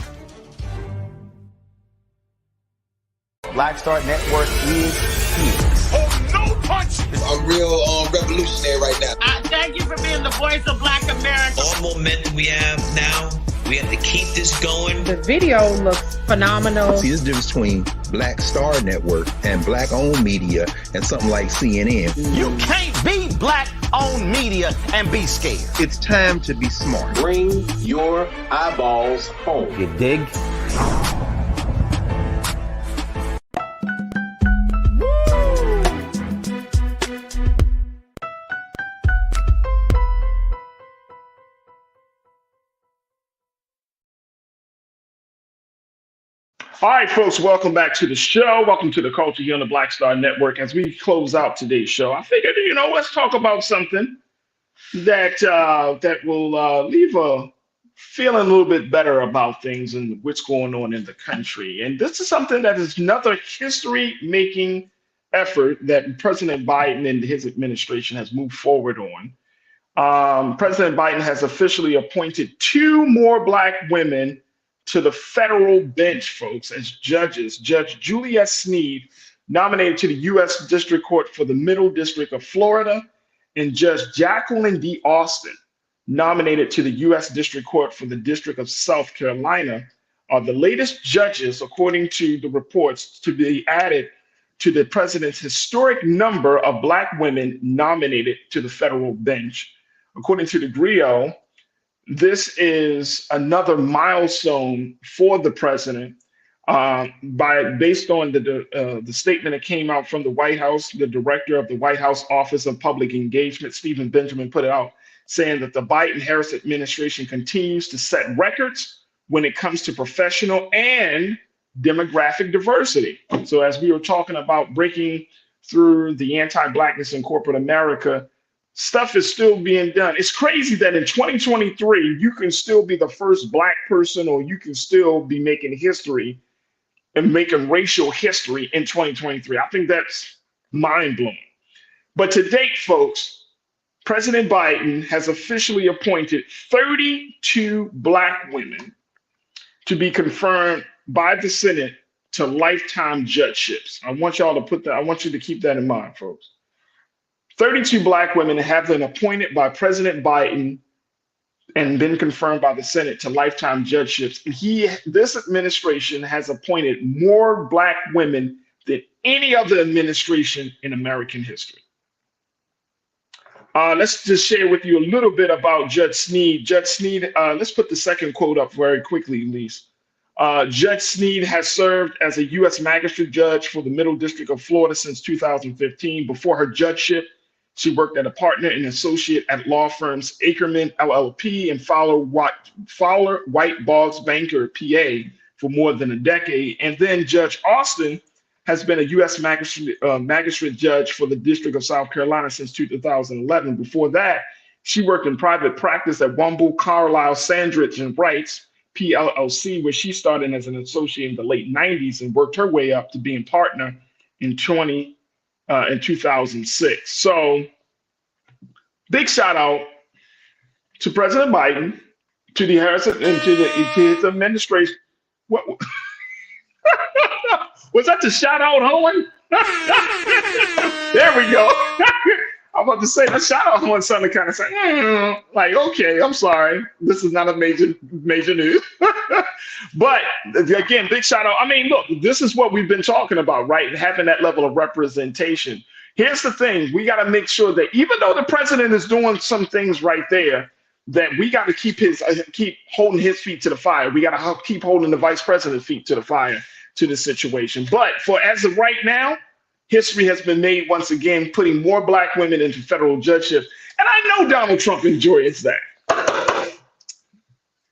Black Star Network is here. Oh, no punch! I'm real revolutionary right now. Thank you for being the voice of Black America. All momentum we have now, we have to keep this going. The video looks phenomenal. See, there's a difference between Black Star Network and Black-owned media and something like CNN. You can't be Black-owned media and be scared. It's time to be smart. Bring your eyeballs home. You dig? All right, folks, welcome back to the show. Welcome to the Culture here on the Black Star Network. As we close out today's show, I figured, let's talk about something that will leave a feeling a little bit better about things and what's going on in the country. And this is something that is another history-making effort that President Biden and his administration has moved forward on. President Biden has officially appointed 2 more Black women to the federal bench, folks, as judges. Judge Juliet Sneed, nominated to the U.S. District Court for the Middle District of Florida, and Judge Jacqueline D. Austin, nominated to the U.S. District Court for the District of South Carolina, are the latest judges, according to the reports, to be added to the president's historic number of Black women nominated to the federal bench. According to the Griot, this is another milestone for the president. Based on the statement that came out from the White House, the director of the White House Office of Public Engagement, Stephen Benjamin, put it out saying that the Biden-Harris administration continues to set records when it comes to professional and demographic diversity. So as we were talking about breaking through the anti-Blackness in corporate America, stuff is still being done. It's crazy that in 2023, you can still be the first Black person, or you can still be making history and making racial history in 2023. I think that's mind-blowing. But to date, folks, President Biden has officially appointed 32 Black women to be confirmed by the Senate to lifetime judgeships. I want y'all to put that, I want you to keep that in mind, folks. 32 Black women have been appointed by President Biden and been confirmed by the Senate to lifetime judgeships. This administration has appointed more Black women than any other administration in American history. Let's just share with you a little bit about Judge Sneed. Judge Sneed, let's put the second quote up very quickly, Lise. Judge Sneed has served as a U.S. magistrate judge for the Middle District of Florida since 2015. Before her judgeship, she worked as a partner and associate at law firms Ackerman LLP and Fowler White Boggs Banker, PA, for more than a decade. And then Judge Austin has been a U.S. magistrate judge for the District of South Carolina since 2011. Before that, she worked in private practice at Womble, Carlisle, Sandridge, and Wrights, PLLC, where she started as an associate in the late 90s and worked her way up to being partner in 2006. So big shout out to President Biden, to the Harris and to his administration. What was that, the shout out, Owen? There we go. I'm about to say that shout out Owen sounded kind of like, okay, I'm sorry. This is not a major news. But again, big shout out. I mean, look, this is what we've been talking about, right? Having that level of representation. Here's the thing. We got to make sure that even though the president is doing some things right there, that we got to keep holding his feet to the fire. We got to keep holding the vice president's feet to the fire to the situation. But for as of right now, history has been made once again, putting more Black women into federal judgeships. And I know Donald Trump enjoys that. I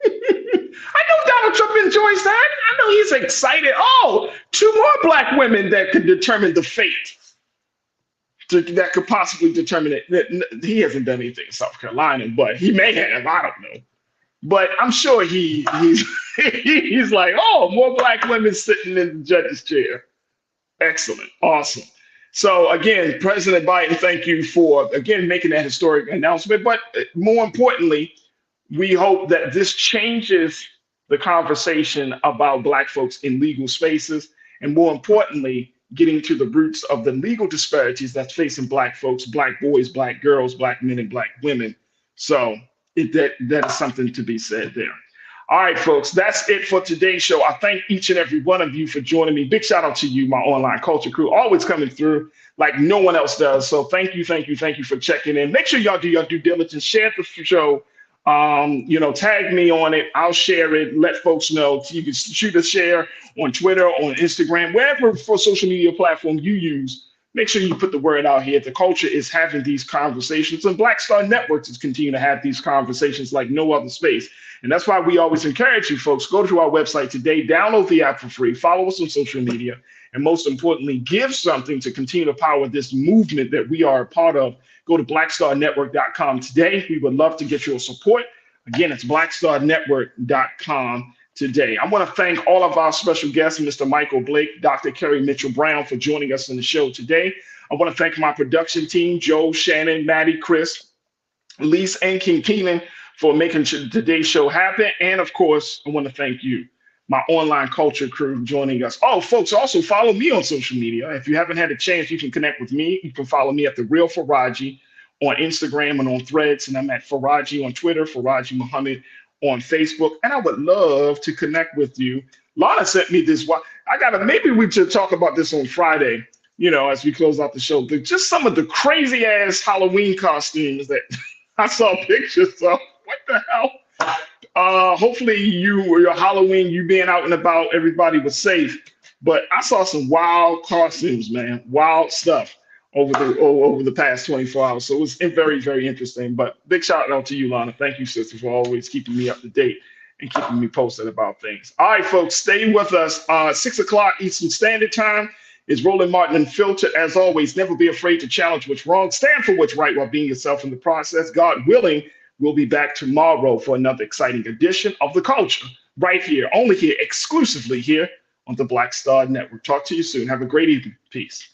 know Donald Trump enjoys that. I know he's excited. Oh, 2 more Black women that could determine the fate. That could possibly determine it. He hasn't done anything in South Carolina, but he may have. I don't know. But I'm sure he's like, oh, more Black women sitting in the judge's chair. Excellent. Awesome. So again, President Biden, thank you for, again, making that historic announcement. But more importantly, we hope that this changes the conversation about Black folks in legal spaces. And more importantly, getting to the roots of the legal disparities that's facing Black folks, Black boys, Black girls, Black men, and Black women. So that is something to be said there. All right, folks, that's it for today's show. I thank each and every one of you for joining me. Big shout out to you, my online culture crew, always coming through like no one else does. So thank you for checking in. Make sure y'all do your due diligence, share the show, tag me on it. I'll share it, let folks know. You can shoot a share on Twitter, on Instagram, wherever for social media platform you use. Make sure you put the word out here. The culture is having these conversations, and Black Star Networks is continuing to have these conversations like no other space. And that's why we always encourage you folks, go to our website today, download the app for free, follow us on social media, and most importantly, give something to continue to power this movement that we are a part of. Go to blackstarnetwork.com today. We would love to get your support. Again, it's blackstarnetwork.com today. I want to thank all of our special guests, Mr. Michael Blake, Dr. Kerry Mitchell-Brown, for joining us on the show today. I want to thank my production team, Joe, Shannon, Maddie, Chris, Lise, and King Keenan, for making today's show happen. And of course, I want to thank you. my online culture crew joining us. Oh, folks, also follow me on social media. If you haven't had a chance, you can connect with me. You can follow me at The Real Farajii on Instagram and on Threads. And I'm at Farajii on Twitter, Farajii Muhammad on Facebook. And I would love to connect with you. Lana sent me this. Maybe we should talk about this on Friday, as we close out the show. Just some of the crazy ass Halloween costumes that I saw pictures of. What the hell? Hopefully your Halloween, you being out and about, everybody was safe. But I saw some wild costumes, man, wild stuff over the past 24 hours. So it was very, very interesting. But big shout out to you, Lana. Thank you, sister, for always keeping me up to date and keeping me posted about things. All right, folks, stay with us. 6 o'clock Eastern Standard Time is Roland Martin Unfiltered. As always, never be afraid to challenge what's wrong. Stand for what's right while being yourself in the process. God willing, we'll be back tomorrow for another exciting edition of The Culture, right here, only here, exclusively here on the Black Star Network. Talk to you soon. Have a great evening. Peace.